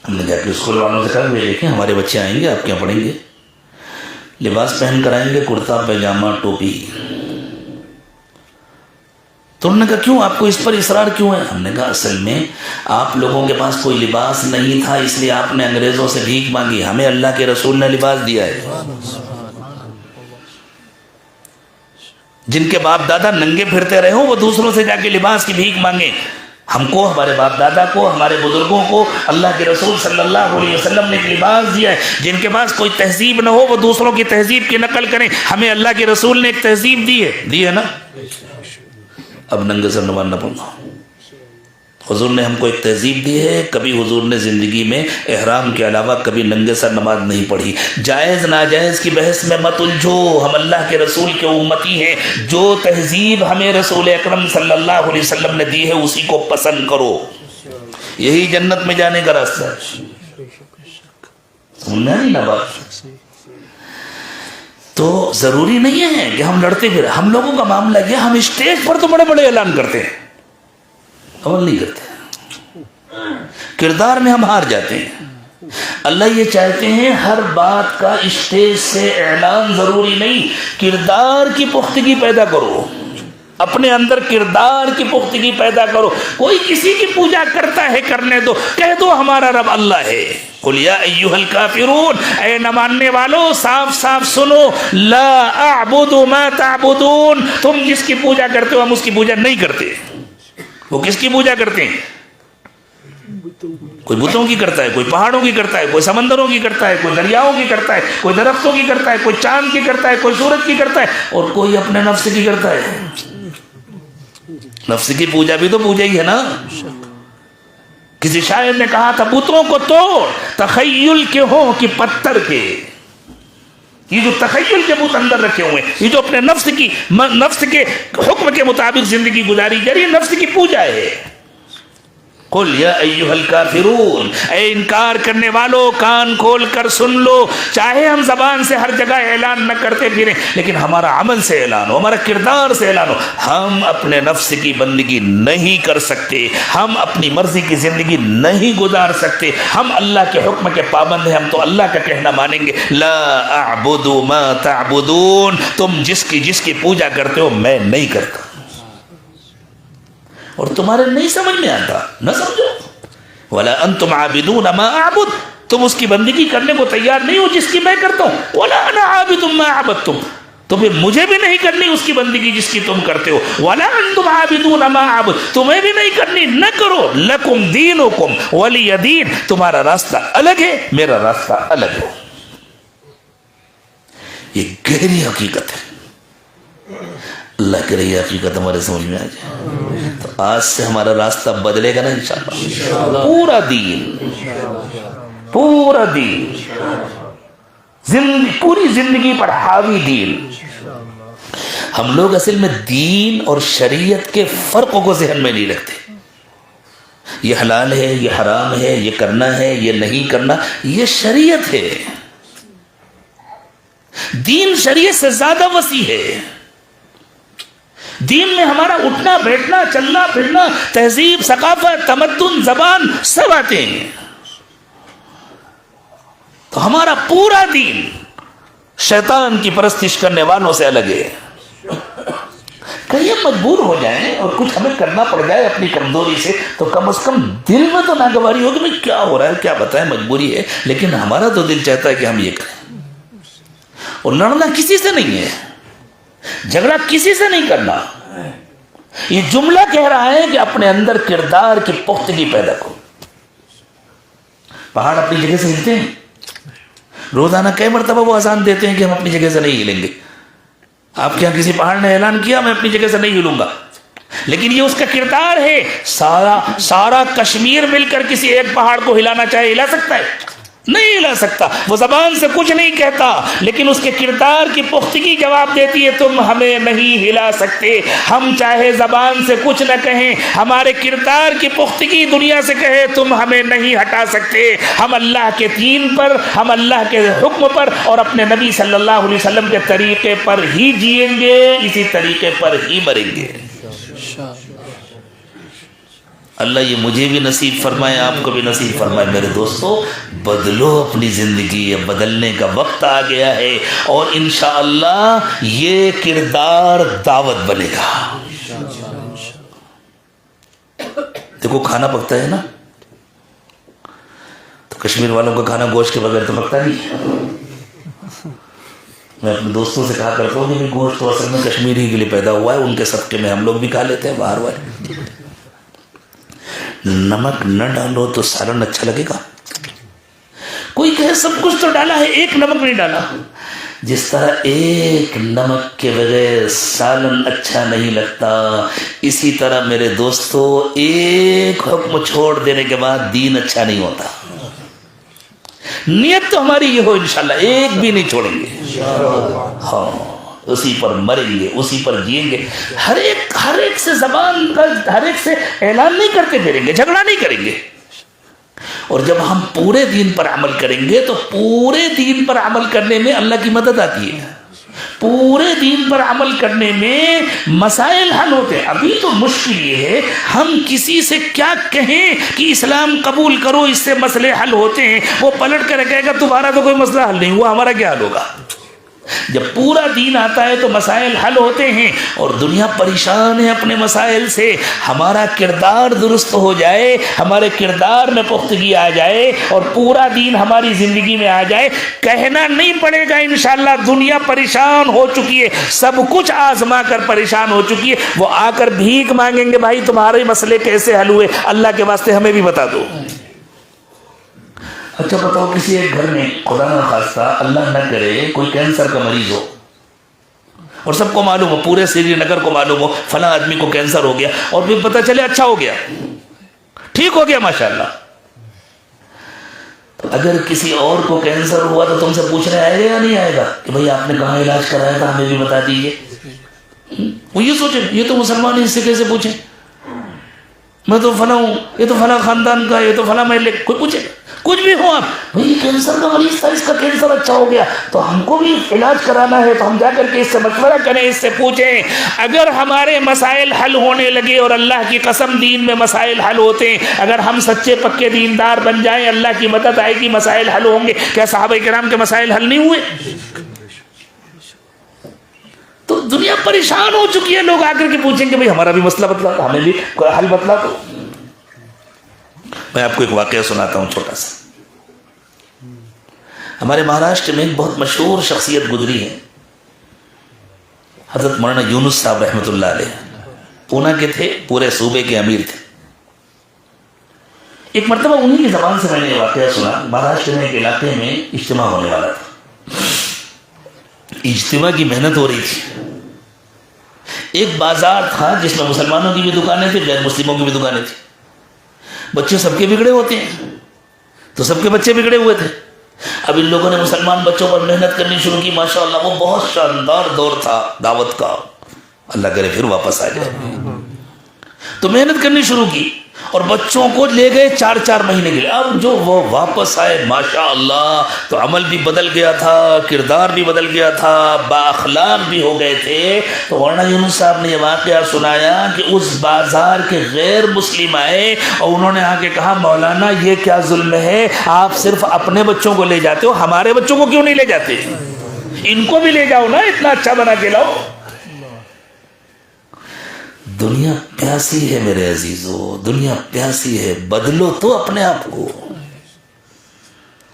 ہم نے جا کے اسکول والوں سے کہا، یہ دیکھیں ہمارے بچے آئیں گے، آپ کے یہاں پڑھیں گے، لباس پہن کر آئیں گے، کرتا پیجامہ ٹوپی۔ تو انہوں نے کہا کیوں، آپ کو اس پر اصرار کیوں ہے؟ ہم نے کہا اصل میں آپ لوگوں کے پاس کوئی لباس نہیں تھا، اس لیے آپ نے انگریزوں سے بھیک مانگی، ہمیں اللہ کے رسول نے لباس دیا ہے۔ جن کے باپ دادا ننگے پھرتے رہے ہوں وہ دوسروں سے جا کے لباس کی بھیک مانگیں، ہم کو، ہمارے باپ دادا کو، ہمارے بزرگوں کو اللہ کے رسول صلی اللہ علیہ وسلم نے ایک لباس دیا ہے۔ جن کے پاس کوئی تہذیب نہ ہو وہ دوسروں کی تہذیب کی نقل کریں، ہمیں اللہ کے رسول نے ایک تہذیب دی ہے نا۔ اب ننگے سر نماز نہ پڑھنا، حضور نے ہم کو ایک تہذیب دی ہے، کبھی حضور نے زندگی میں احرام کے علاوہ کبھی ننگے سر نماز نہیں پڑھی۔ جائز ناجائز کی بحث میں مت الجھو، ہم اللہ کے رسول کے امتی ہیں، جو تہذیب ہمیں رسول اکرم صلی اللہ علیہ وسلم نے دی ہے اسی کو پسند کرو، یہی جنت میں جانے کا راستہ ہے۔ سمجھنا نہیں نا بات؟ تو ضروری نہیں ہے کہ ہم لڑتے پھر، ہم لوگوں کا معاملہ یہ، ہم اسٹیج پر تو بڑے بڑے اعلان کرتے ہیں، عمل نہیں کرتے، کردار میں ہم ہار جاتے ہیں۔ اللہ یہ چاہتے ہیں ہر بات کا اسٹیج سے اعلان ضروری نہیں، کردار کی پختگی پیدا کرو، اپنے اندر کردار کی پختگی پیدا کرو. کوئی کسی کی پوجا کرتا ہے کرنے دو، کہہ دو ہمارا رب اللہ ہے. قل یا ایھا الکافرون، اے نہ ماننے والو صاف صاف سنو، لا اعبد ما تعبدون، تم جس کی پوجا کرتے ہو ہم اس کی پوجا نہیں کرتے. وہ کس کی پوجا کرتے ہیں؟ کوئی بتوں کی کرتا ہے، کوئی پہاڑوں کی کرتا ہے، کوئی سمندروں کی کرتا ہے، کوئی دریاؤں کی کرتا ہے، کوئی درختوں کی کرتا ہے، کوئی چاند کی کرتا ہے، کوئی سورج کی کرتا ہے، اور کوئی اپنے نفس کی کرتا ہے. نفس کی پوجا بھی تو پوجا ہی ہے نا. کسی شاعر نے کہا تھا بتوں کو توڑ تخیل کے ہوں کہ پتھر کے. یہ جو تخیل کے بت اندر رکھے ہوئے ہیں، یہ جو اپنے نفس کے حکم کے مطابق زندگی گزاری جا رہی ہے، نفس کی پوجا ہے. قل یا ایھا الکافرون، اے انکار کرنے والو کان کھول کر سن لو. چاہے ہم زبان سے ہر جگہ اعلان نہ کرتے پھریں، لیکن ہمارا عمل سے اعلان ہو، ہمارا کردار سے اعلان ہو. ہم اپنے نفس کی بندگی نہیں کر سکتے، ہم اپنی مرضی کی زندگی نہیں گزار سکتے. ہم اللہ کے حکم کے پابند ہیں، ہم تو اللہ کا کہنا مانیں گے. لا اعبد ما تعبدون، تم جس کی پوجا کرتے ہو میں نہیں کرتا. اور تمہارے نہیں سمجھ میں آتا نہ سمجھو. ولا انتم عابدون ما اعبد، تم اس کی بندگی کرنے کو تیار نہیں ہو جس کی میں کرتا ہوں. ولا انا عابد ما عبدتم، تو پھر مجھے بھی نہیں کرنی اس کی بندگی جس کی تم کرتے ہو. ولا انتم عابدون ما اعبد، تمہیں بھی نہیں کرنی، نہ کرو. لکم دینکم ولی دین، تمہارا راستہ الگ ہے میرا راستہ الگ ہے. یہ گہری حقیقت ہے. اللہ کرے یہ حقیقت ہمارے سمجھ میں آ جائے تو آج سے ہمارا راستہ بدلے گا نا انشاءاللہ. پورا دین پوری زندگی پر حاوی دین. ہم لوگ اصل میں دین اور شریعت کے فرقوں کو ذہن میں نہیں رکھتے. یہ حلال ہے، یہ حرام ہے، یہ کرنا ہے، یہ نہیں کرنا، یہ شریعت ہے. دین شریعت سے زیادہ وسیع ہے. دین میں ہمارا اٹھنا بیٹھنا چلنا پھرنا، تہذیب ثقافت تمدن زبان سب آتے ہیں. تو ہمارا پورا دین شیطان کی پرستش کرنے والوں سے الگ ہے. کہیں ہم مجبور ہو جائیں اور کچھ ہمیں کرنا پڑ جائے اپنی کمزوری سے، تو کم از کم دل میں تو ناگواری ہوگی بھائی کیا ہو رہا ہے، کیا بتائیں، مجبوری ہے. لیکن ہمارا تو دل چاہتا ہے کہ ہم یہ کریں. اور لڑنا کسی سے نہیں ہے، جھگڑا کسی سے نہیں کرنا. یہ جملہ کہہ رہا ہے کہ اپنے اندر کردار کی پختگی پیدا کرو. پہاڑ اپنی جگہ سے ہلتے ہیں، روزانہ کئی مرتبہ وہ اذان دیتے ہیں کہ ہم اپنی جگہ سے نہیں ہلیں گے. آپ کے یہاں کسی پہاڑ نے اعلان کیا میں اپنی جگہ سے نہیں ہلوں گا، لیکن یہ اس کا کردار ہے. سارا کشمیر مل کر کسی ایک پہاڑ کو ہلانا چاہے ہلا سکتا ہے؟ نہیں ہلا سکتا. وہ زبان سے کچھ نہیں کہتا، لیکن اس کے کردار کی پختگی جواب دیتی ہے تم ہمیں نہیں ہلا سکتے. ہم چاہے زبان سے کچھ نہ کہیں، ہمارے کردار کی پختگی دنیا سے کہے تم ہمیں نہیں ہٹا سکتے. ہم اللہ کے دین پر، ہم اللہ کے حکم پر اور اپنے نبی صلی اللہ علیہ وسلم کے طریقے پر ہی جئیں گے، اسی طریقے پر ہی مریں گے. اللہ یہ مجھے بھی نصیب فرمائے، آپ کو بھی نصیب فرمائے. میرے دوستو بدلو اپنی زندگی، بدلنے کا وقت آ گیا ہے اور انشاءاللہ یہ کردار دعوت بنے گا. دیکھو کھانا پکتا ہے نا، تو کشمیر والوں کا کھانا گوشت کے بغیر تو پکتا نہیں. میں اپنے دوستوں سے کہا کرتا ہوں کہ گوشت تو اصل میں کشمیری کے لیے پیدا ہوا ہے، ان کے صدقے میں ہم لوگ بھی کھا لیتے ہیں باہر والے. نمک نہ ڈالو تو سالن اچھا لگے گا؟ کوئی کہے سب کچھ تو ڈالا ہے ایک نمک نہیں ڈالا. جس طرح ایک نمک کے بغیر سالن اچھا نہیں لگتا، اسی طرح میرے دوستو ایک حکم چھوڑ دینے کے بعد دین اچھا نہیں ہوتا. نیت تو ہماری یہ ہو انشاءاللہ ایک بھی نہیں چھوڑیں گے. ہاں اسی پر مریں گے، اسی پر جئیں گے. ہر ایک سے زبان کا ہر ایک سے اعلان نہیں کرتے پھریں گے، جھگڑا نہیں کریں گے. اور جب ہم پورے دین پر عمل کریں گے تو پورے دین پر عمل کرنے میں اللہ کی مدد آتی ہے. پورے دین پر عمل کرنے میں مسائل حل ہوتے ہیں. ابھی تو مشکل یہ ہے ہم کسی سے کیا کہیں کہ اسلام قبول کرو اس سے مسئلے حل ہوتے ہیں, وہ پلٹ کر کہے گا تمہارا تو کوئی مسئلہ حل نہیں ہوا, ہمارا کیا حل ہوگا. جب پورا دین آتا ہے تو مسائل حل ہوتے ہیں, اور دنیا پریشان ہے اپنے مسائل سے. ہمارا کردار درست ہو جائے, ہمارے کردار میں پختگی آ جائے اور پورا دین ہماری زندگی میں آ جائے, کہنا نہیں پڑے گا انشاءاللہ دنیا پریشان ہو چکی ہے, سب کچھ آزما کر پریشان ہو چکی ہے. وہ آ کر بھیک مانگیں گے بھائی تمہارے مسئلے کیسے حل ہوئے, اللہ کے واسطے ہمیں بھی بتا دو. اچھا بتاؤ, کسی ایک گھر میں خدا نہ خواستہ اللہ نہ کرے کوئی کینسر کا مریض ہو, اور سب کو معلوم ہو, پورے سری نگر کو معلوم ہو فلاں آدمی کو کینسر ہو گیا, اور پھر پتہ چلے اچھا ہو گیا, ٹھیک ہو گیا ماشاءاللہ. تو اگر کسی اور کو کینسر ہوا تو تم سے پوچھنے آئے گا یا نہیں آئے گا کہ بھائی آپ نے کہاں علاج کرایا تھا, ہمیں بھی بتا دیجیے. وہ یہ سوچے یہ تو مسلمان ہے, اس سے کیسے پوچھیں, میں تو فلاں ہوں, یہ تو فلاں خاندان کا, یہ تو فلاں محلے, کوئی پوچھے کچھ بھی ہو آپ, بھائی کینسر کا مریض تھا, اس کا کینسر اچھا ہو گیا تو ہم کو بھی علاج کرانا ہے, تو ہم جا کر کے اس سے مشورہ کریں, اس سے پوچھیں. اگر ہمارے مسائل حل ہونے لگے, اور اللہ کی قسم دین میں مسائل حل ہوتے ہیں, اگر ہم سچے پکے دیندار بن جائیں اللہ کی مدد آئے گی, مسائل حل ہوں گے. کیا صحابہ کرام کے مسائل حل نہیں ہوئے؟ تو دنیا پریشان ہو چکی ہے, لوگ آ کر کے پوچھیں گے بھائی ہمارا بھی مسئلہ بتلا, ہمیں بھی حل بتلا. تو میں آپ کو ایک واقعہ سناتا ہوں چھوٹا سا. ہمارے مہاراشٹر میں ایک بہت مشہور شخصیت گزری ہے, حضرت مولانا یونس صاحب رحمۃ اللہ علیہ, پونا کے تھے, پورے صوبے کے امیر تھے. ایک مرتبہ انہی کی زبان سے میں نے یہ واقعہ سنا. مہاراشٹر میں ایک علاقے میں اجتماع ہونے والا تھا, اجتماع کی محنت ہو رہی تھی. ایک بازار تھا جس میں مسلمانوں کی بھی دکانیں تھیں, غیر مسلموں کی بھی دکانیں تھیں. بچے سب کے بگڑے ہوتے ہیں, تو سب کے بچے بگڑے ہوئے تھے. اب ان لوگوں نے مسلمان بچوں پر محنت کرنی شروع کی. ماشاءاللہ وہ بہت شاندار دور تھا دعوت کا, اللہ کرے پھر واپس آ جائے. تو محنت کرنی شروع کی اور بچوں کو لے گئے 4-4 مہینے کے لیے. اب جو وہ واپس آئے ماشاءاللہ تو عمل بھی بدل گیا تھا, کردار بھی بدل گیا تھا, بااخلاق بھی ہو گئے تھے. تو مولانا یونس صاحب نے یہ واقعہ سنایا کہ اس بازار کے غیر مسلم آئے اور انہوں نے آ کے کہا مولانا یہ کیا ظلم ہے, آپ صرف اپنے بچوں کو لے جاتے ہو, ہمارے بچوں کو کیوں نہیں لے جاتے, ان کو بھی لے جاؤ نا, اتنا اچھا بنا کے لاؤ. دنیا پیاسی ہے میرے عزیزو, دنیا پیاسی ہے, بدلو تو اپنے آپ کو,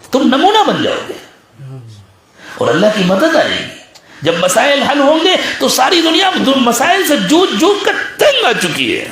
تم نمونہ بن جاؤ گے اور اللہ کی مدد آئے گی. جب مسائل حل ہوں گے تو ساری دنیا مسائل سے جوجھ کر تنگ آ چکی ہے.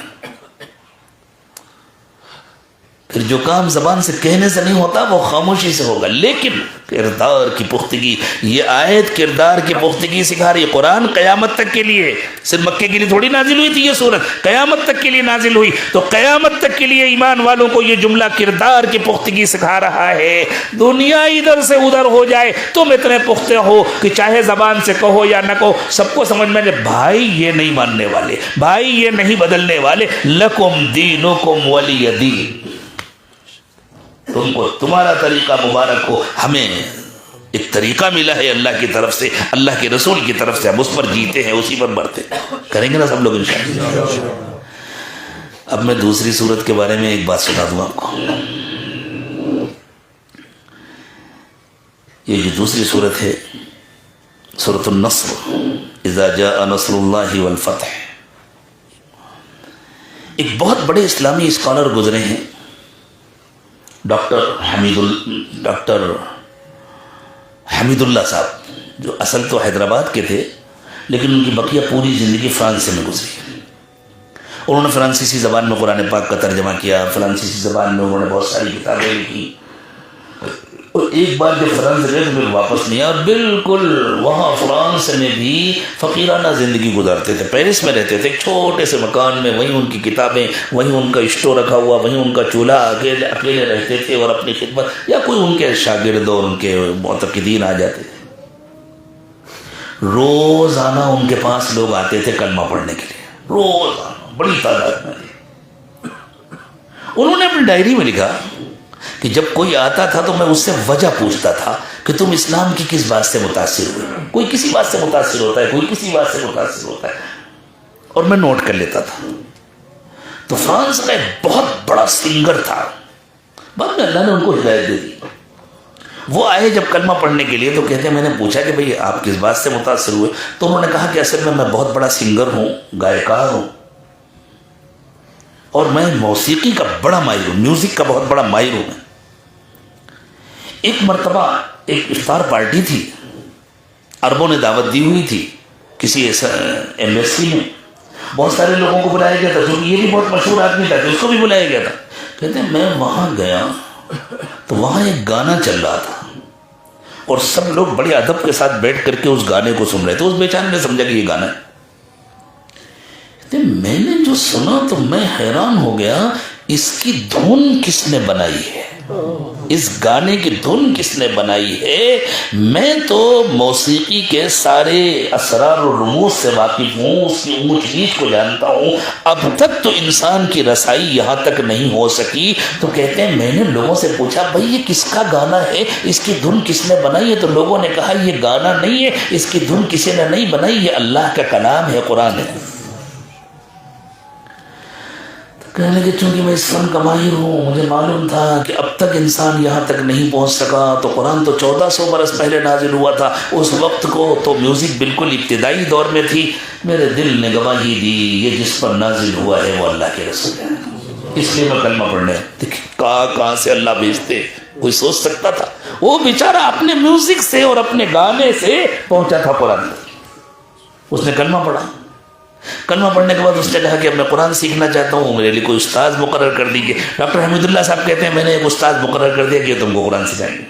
پھر جو کام زبان سے کہنے سے نہیں ہوتا وہ خاموشی سے ہوگا. لیکن کردار کی پختگی, یہ آیت کردار کی پختگی سکھا رہی ہے. قرآن قیامت تک کے لیے, صرف مکے کے لیے تھوڑی نازل ہوئی تھی یہ سورت, قیامت تک کے لیے نازل ہوئی. تو قیامت تک کے لیے ایمان والوں کو یہ جملہ کردار کی پختگی سکھا رہا ہے. دنیا ادھر سے ادھر ہو جائے تم اتنے پختہ ہو کہ چاہے زبان سے کہو یا نہ کہو سب کو سمجھ میں جائے بھائی یہ نہیں ماننے والے, بھائی یہ نہیں بدلنے والے. لکم دینکم ولی دین, تم کو تمہارا طریقہ مبارک ہو, ہمیں ایک طریقہ ملا ہے اللہ کی طرف سے, اللہ کے رسول کی طرف سے, ہم اس پر جیتے ہیں, اسی پر مرتے ہیں. کریں گے نا سب لوگ انشاءاللہ. اب میں دوسری صورت کے بارے میں ایک بات سنا دوں آپ کو. یہ جو دوسری صورت ہے سورۃ النصر, اذا جاء نصر اللہ والفتح. ایک بہت بڑے اسلامی اسکالر گزرے ہیں, ڈاکٹر حمید اللہ صاحب, جو اصل تو حیدرآباد کے تھے لیکن ان کی بقیہ پوری زندگی فرانس میں گزری. انہوں نے فرانسیسی زبان میں قرآن پاک کا ترجمہ کیا, فرانسیسی زبان میں انہوں نے بہت ساری کتابیں لکھی. اور ایک بار جب فرانس گئے تو پھر واپس نہیں آئے, اور بالکل وہاں فرانس میں بھی فقیرانہ زندگی گزارتے تھے. پیرس میں رہتے تھے ایک چھوٹے سے مکان میں, وہیں ان کی کتابیں, وہیں ان کا اسٹور رکھا ہوا, وہیں ان کا چولہا, اکیلے رہتے تھے اور اپنی خدمت, یا کوئی ان کے شاگرد اور ان کے معتقدین آ جاتے تھے. روزانہ ان کے پاس لوگ آتے تھے کلمہ پڑھنے کے لیے, روزانہ بڑی تعداد میں. انہوں نے اپنی ڈائری میں لکھا کہ جب کوئی آتا تھا تو میں اس سے وجہ پوچھتا تھا کہ تم اسلام کی کس بات سے متاثر ہوئے. کوئی کسی بات سے متاثر ہوتا ہے, کوئی کسی بات سے متاثر ہوتا ہے, اور میں نوٹ کر لیتا تھا. تو فرانس کا ایک بہت بڑا سنگر تھا, بعد میں اللہ نے ان کو ہدایت دے دی. وہ آئے جب کلمہ پڑھنے کے لیے تو کہتے ہیں میں نے پوچھا کہ بھئی آپ کس بات سے متاثر ہوئے, تو انہوں نے کہا کہ اصل میں بہت بڑا سنگر ہوں, گائیکار ہوں, اور میں موسیقی کا بڑا ماہر ہوں, میوزک کا بہت بڑا ماہر ہوں. ایک مرتبہ ایک افطار پارٹی تھی, عربوں نے دعوت دی ہوئی تھی کسی ایسا ایمبیسی میں, بہت سارے لوگوں کو بلایا گیا تھا, جو یہ بھی بہت مشہور آدمی تھا کہ اس کو بھی بلایا گیا تھا. کہتے ہیں میں وہاں گیا تو وہاں ایک گانا چل رہا تھا اور سب لوگ بڑے ادب کے ساتھ بیٹھ کر کے اس گانے کو سن رہے تھے. اس بیچارے نے سمجھا کہ یہ گانا ہے. کہتے ہیں میں نے جو سنا تو میں حیران ہو گیا, اس کی دھن کس نے بنائی ہے, اس گانے کی دھن کس نے بنائی ہے. میں تو موسیقی کے سارے اسرار و رموز سے واقف ہوں, اس کی اونچ نیچ کو جانتا ہوں, اب تک تو انسان کی رسائی یہاں تک نہیں ہو سکی. تو کہتے ہیں میں نے لوگوں سے پوچھا بھائی یہ کس کا گانا ہے, اس کی دھن کس نے بنائی ہے. تو لوگوں نے کہا یہ گانا نہیں ہے, اس کی دھن کسی نے نہیں بنائی, یہ اللہ کا کلام ہے, قرآن ہے. کہنے کہ چونکہ میں اس فن کا ماہر ہوں, مجھے معلوم تھا کہ اب تک انسان یہاں تک نہیں پہنچ سکا. تو قرآن تو 1400 برس پہلے نازل ہوا تھا, اس وقت کو تو میوزک بالکل ابتدائی دور میں تھی. میرے دل نے گواہی دی یہ جس پر نازل ہوا ہے وہ اللہ کے رسول ہے, اس لیے میں کلمہ پڑھنے. کہاں سے اللہ بھیجتے, کوئی سوچ سکتا تھا. وہ بیچارہ اپنے میوزک سے اور اپنے گانے سے پہنچا تھا قرآن. اس نے کلمہ پڑھا. کلمہ پڑھنے کے بعد اس نے کہا کہ اب میں قرآن سیکھنا چاہتا ہوں, میرے لیے کوئی استاد مقرر کر دیجیے. ڈاکٹر حمید اللہ صاحب کہتے ہیں میں نے ایک استاد مقرر کر دیا کہ تم کو قرآن سکھائیں گے.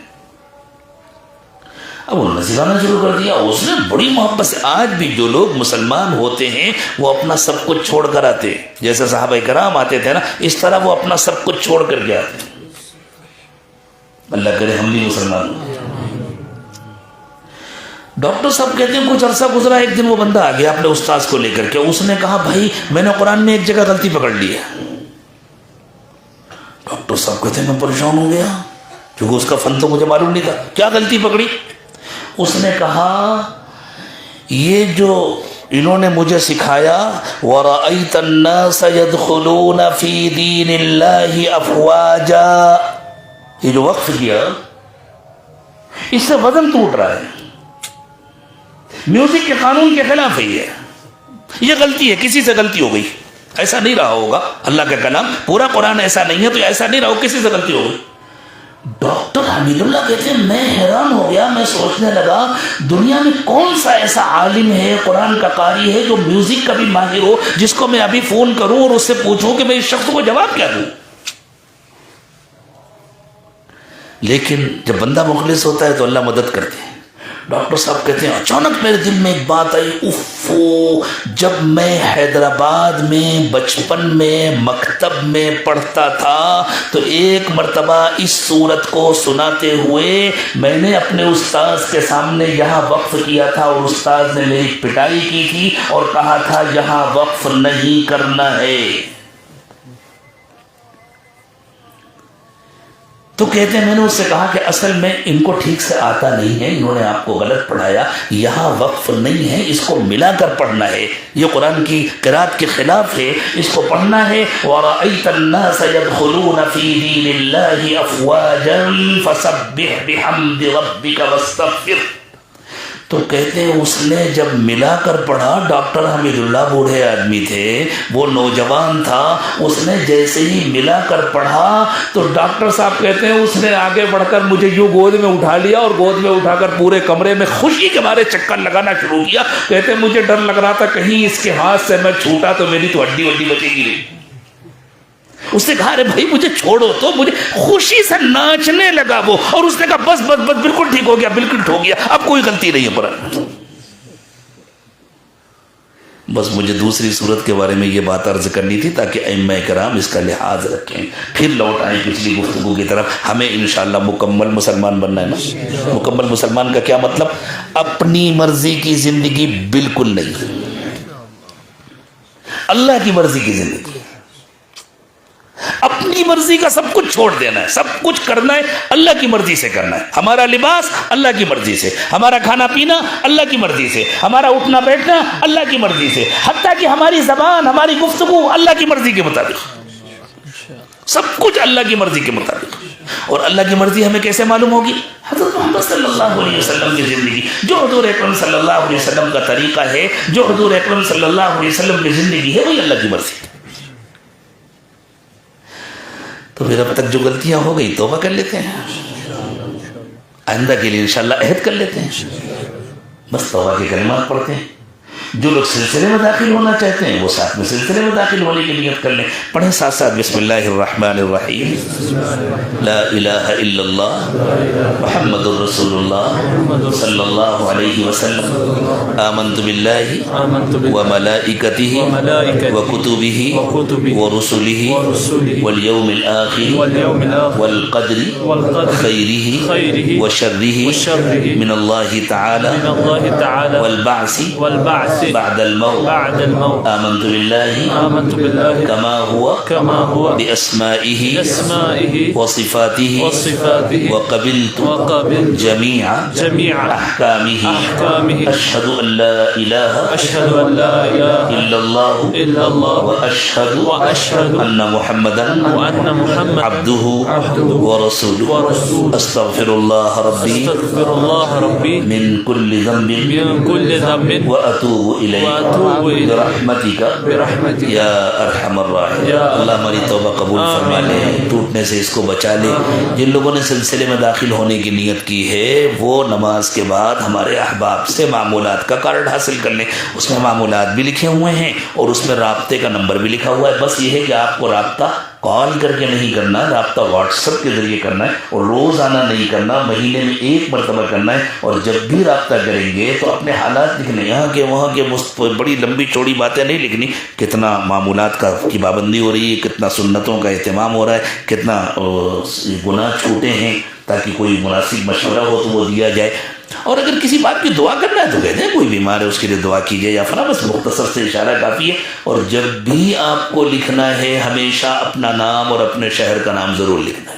اب انہوں نے سکھانا شروع کر دیا. اس نے بڑی محبت سے, آج بھی جو لوگ مسلمان ہوتے ہیں وہ اپنا سب کچھ چھوڑ کر آتے ہیں, جیسے صحابہ کرام آتے تھے نا, اس طرح وہ اپنا سب کچھ چھوڑ کر کے آتے ہیں. اللہ کرے ہم بھی مسلمان ہوں. ڈاکٹر صاحب کہتے ہیں کچھ عرصہ گزرا, ایک دن وہ بندہ آ گیا اپنے استاذ کو لے کر کے. اس نے کہا بھائی میں نے قرآن میں ایک جگہ غلطی پکڑ لی ہے. ڈاکٹر صاحب کہتے ہیں میں پریشان ہو گیا کیونکہ اس کا فن تو مجھے معلوم نہیں تھا. کیا غلطی پکڑی؟ اس نے کہا یہ جو انہوں نے مجھے سکھایا وَرَأَيْتَ النَّاسَ يَدْخُلُونَ فِي دِينِ اللَّهِ أَفْوَاجًا, یہ جو وقف کیا اس سے وزن ٹوٹ رہا ہے. میوزک کے قانون کے خلاف ہے, یہ غلطی ہے, کسی سے غلطی ہو گئی. ایسا نہیں رہا ہوگا, اللہ کا کلام پورا قرآن ایسا نہیں ہے, تو ایسا نہیں رہا ہوگا, کسی سے غلطی ہو گئی. ڈاکٹر حمید اللہ کہتے ہیں میں حیران ہو گیا. میں سوچنے لگا دنیا میں کون سا ایسا عالم ہے, قرآن کا قاری ہے, جو میوزک کا بھی ماہر ہو, جس کو میں ابھی فون کروں اور اس سے پوچھوں کہ میں اس شخص کو جواب کیا دوں. لیکن جب بندہ مخلص ہوتا ہے تو اللہ مدد کرتے ہیں. ڈاکٹر صاحب کہتے ہیں اچانک میرے دل میں ایک بات آئی, اوفو, جب میں حیدرآباد میں بچپن میں مکتب میں پڑھتا تھا تو ایک مرتبہ اس صورت کو سناتے ہوئے میں نے اپنے استاذ کے سامنے یہاں وقف کیا تھا, اور استاذ نے میری پٹائی کی تھی اور کہا تھا یہاں وقف نہیں کرنا ہے. تو کہتے ہیں میں نے اس سے کہا کہ اصل میں ان کو ٹھیک سے آتا نہیں ہے, انہوں نے آپ کو غلط پڑھایا, یہاں وقف نہیں ہے, اس کو ملا کر پڑھنا ہے, یہ قرآن کی قرات کے خلاف ہے, اس کو پڑھنا ہے. وَرَأَيْتَ النَّاسَ يَدْخُلُونَ فِي دِينِ اللَّهِ أَفْوَاجًا فَسَبِّحْ بِحَمْدِ رَبِّكَ وَاسْتَغْفِرْ. تو کہتے ہیں اس نے جب ملا کر پڑھا, ڈاکٹر حمید اللہ بوڑھے آدمی تھے, وہ نوجوان تھا, اس نے جیسے ہی ملا کر پڑھا تو ڈاکٹر صاحب کہتے ہیں اس نے آگے بڑھ کر مجھے یوں گود میں اٹھا لیا اور گود میں اٹھا کر پورے کمرے میں خوشی کے مارے چکر لگانا شروع کیا. کہتے ہیں مجھے ڈر لگ رہا تھا کہیں اس کے ہاتھ سے میں چھوٹا تو میری تو ہڈی وڈی بچے گی نہیں. اس نے کہا ارے بھائی مجھے چھوڑو, تو مجھے خوشی سے ناچنے لگا وہ, اور اس نے کہا بس بس بس بالکل ٹھیک ہو گیا, بالکل ٹھیک ہو گیا, اب کوئی غلطی نہیں ہے پر. بس مجھے دوسری صورت کے بارے میں یہ بات عرض کرنی تھی تاکہ ائمہ کرام اس کا لحاظ رکھیں. پھر لوٹ آئیں پچھلی گفتگو کی طرف. ہمیں انشاءاللہ مکمل مسلمان بننا ہے نا. مکمل مسلمان کا کیا مطلب؟ اپنی مرضی کی زندگی بالکل نہیں, اللہ کی مرضی کی زندگی. اپنی اپنی مرضی کا سب کچھ چھوڑ دینا ہے، سب کچھ کرنا ہے اللہ کی مرضی سے کرنا ہے. ہمارا لباس اللہ کی مرضی سے، ہمارا کھانا پینا اللہ کی مرضی سے، ہمارا اٹھنا بیٹھنا اللہ کی مرضی سے، حتیٰ کہ ہماری زبان، ہماری گفتگو اللہ کی مرضی کے مطابق، سب کچھ اللہ کی مرضی کے مطابق. اور اللہ کی مرضی ہمیں کیسے معلوم ہوگی؟ حضرت محمد صلی اللہ علیہ وسلم کی زندگی، جو حضور اکرم صلی اللہ علیہ وسلم کا طریقہ ہے، جو حضور اکرم صلی اللہ علیہ وسلم کی زندگی ہے، وہی اللہ کی مرضی ہے. تو پھر اب تک جو غلطیاں ہو گئی توبہ کر لیتے ہیں، آئندہ کے لیے انشاءاللہ عہد کر لیتے ہیں، بس توبہ کے کلمات پڑھتے ہیں. جو لوگ سلسلے میں داخل ہونا چاہتے ہیں وہ ساتھ میں سلسلے میں داخل ہونے کی نیت کر لیں. پڑھیں ساتھ ساتھ بسم اللہ الرحمن الرحیم، لا الہ الا اللہ محمد الرسول اللہ صلی اللہ علیہ وسلم، آمنت باللہ وملائکتہ وکتبہ ورسلہ والیوم الآخر والقدر خیرہ وشرہ من اللہ تعالی والبعث بعد الموت آمنت بالله كما هو بأسمائه وصفاته وقبلت جميع أحكامه أشهد أن لا إله إلا الله وأشهد أن محمدا عبده ورسوله أستغفر الله ربي من كل ذنب وأتوب برحمتک یا ارحم الراحمین. اللہ ہماری توبہ قبول فرما لے، ٹوٹنے سے اس کو بچا لے. جن لوگوں نے سلسلے میں داخل ہونے کی نیت کی ہے وہ نماز کے بعد ہمارے احباب سے معمولات کا کارڈ حاصل کر لیں. اس میں معمولات بھی لکھے ہوئے ہیں اور اس میں رابطے کا نمبر بھی لکھا ہوا ہے. بس یہ ہے کہ آپ کو رابطہ کال کر کے نہیں کرنا، رابطہ واٹس ایپ کے ذریعے کرنا ہے، اور روزانہ نہیں کرنا، مہینے میں ایک مرتبہ کرنا ہے. اور جب بھی رابطہ کریں گے تو اپنے حالات لکھنے، یہاں کے وہاں کے بڑی لمبی چوڑی باتیں نہیں لکھنی. کتنا معمولات کی پابندی ہو رہی ہے، کتنا سنتوں کا اہتمام ہو رہا ہے، کتنا گناہ چھوٹے ہیں، تاکہ کوئی مناسب مشورہ ہو تو وہ دیا جائے. اور اگر کسی بات کی دعا کرنا ہے تو کہتے ہیں کوئی بیمار ہے اس کے لیے دعا کیجیے یا فلاں، بس مختصر سے اشارہ کافی ہے. اور جب بھی آپ کو لکھنا ہے ہمیشہ اپنا نام اور اپنے شہر کا نام ضرور لکھنا ہے.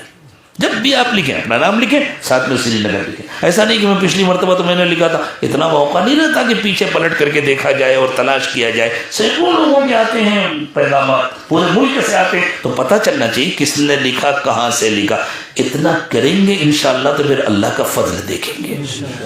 جب بھی آپ لکھیں اپنا نام لکھیں، ساتھ میں سری نگر لکھیں. ایسا نہیں کہ میں پچھلی مرتبہ تو میں نے لکھا تھا، اتنا موقع نہیں رہتا کہ پیچھے پلٹ کر کے دیکھا جائے اور تلاش کیا جائے. سینکڑوں لوگوں کے آتے ہیں پیغامات، پورے ملک سے آتے ہیں، تو پتہ چلنا چاہیے کس نے لکھا، کہاں سے لکھا. اتنا کریں گے انشاءاللہ تو پھر اللہ کا فضل دیکھیں گے.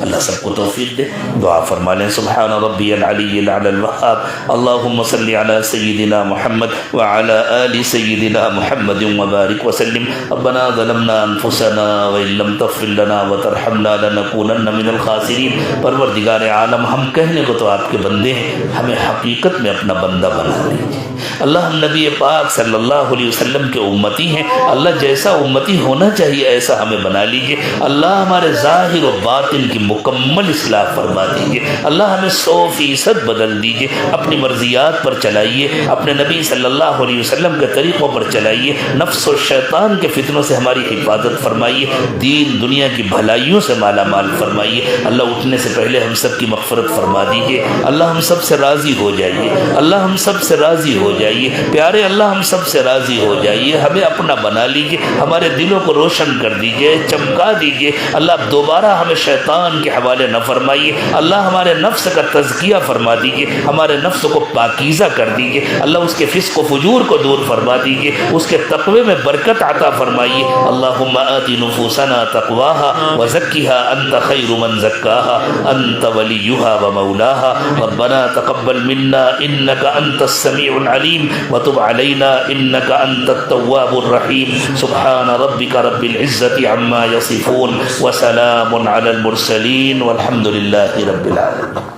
اللہ سب کو توفیق دے. دعا فرما لیں. سبحان ربی العلی الاعلی الوہاب، اللہم صلی علی سیدنا محمد وعلی آل سیدنا محمد وبارک وسلم. ربنا ظلمنا انفسنا وان لم تغفر لنا وترحمنا لنکونن من الخاسرین. پروردگار عالم، ہم کہنے کو تو آپ کے بندے ہیں، ہمیں حقیقت میں اپنا بندہ بنا لیجیے. اللہ ہم نبی پاک صلی اللہ علیہ وسلم کے امتی ہیں. اللہ جیسا امتی ہونا چاہیے ایسا ہمیں بنا لیجیے. اللہ ہمارے ظاہر و باطن کی مکمل اصلاح فرما دیجیے. اللہ ہمیں 100% بدل دیجیے. اپنی مرضیات پر چلائیے، اپنے نبی صلی اللہ علیہ وسلم کے طریقوں پر چلائیے. نفس و شیطان کے فتنوں سے ہماری حفاظت فرمائیے. دین دنیا کی بھلائیوں سے مالا مال فرمائیے. اللہ اٹھنے سے پہلے ہم سب کی مغفرت فرما دیجیے. اللہ ہم سب سے راضی ہو جائیے. اللہ ہم سب سے راضی ہو جائیے. پیارے اللہ ہم سب سے راضی ہو جائیے. ہمیں اپنا بنا لیجیے. ہمارے دلوں کو روشن کر دیجیے، چمکا دیجیے. اللہ اب دوبارہ ہمیں شیطان کے حوالے نہ فرمائیے. اللہ ہمارے نفس کا تزکیہ فرما دیجیے. ہمارے نفس کو پاکیزہ کر دیجیے. اللہ اس کے فسق و فجور کو دور فرما دیجیے. اس کے تقوی میں برکت عطا فرمائیے. اللہم آت نفوسنا تقواها وزکها انت خیر من زکاها انت ولیها ومولاها. ربنا تقبل منا انك انت السمیع العلیم وتب علینا انك انت التواب الرحیم. سبحان ربک رب العزة عما يصفون وسلام على المرسلين والحمد لله رب العالمين.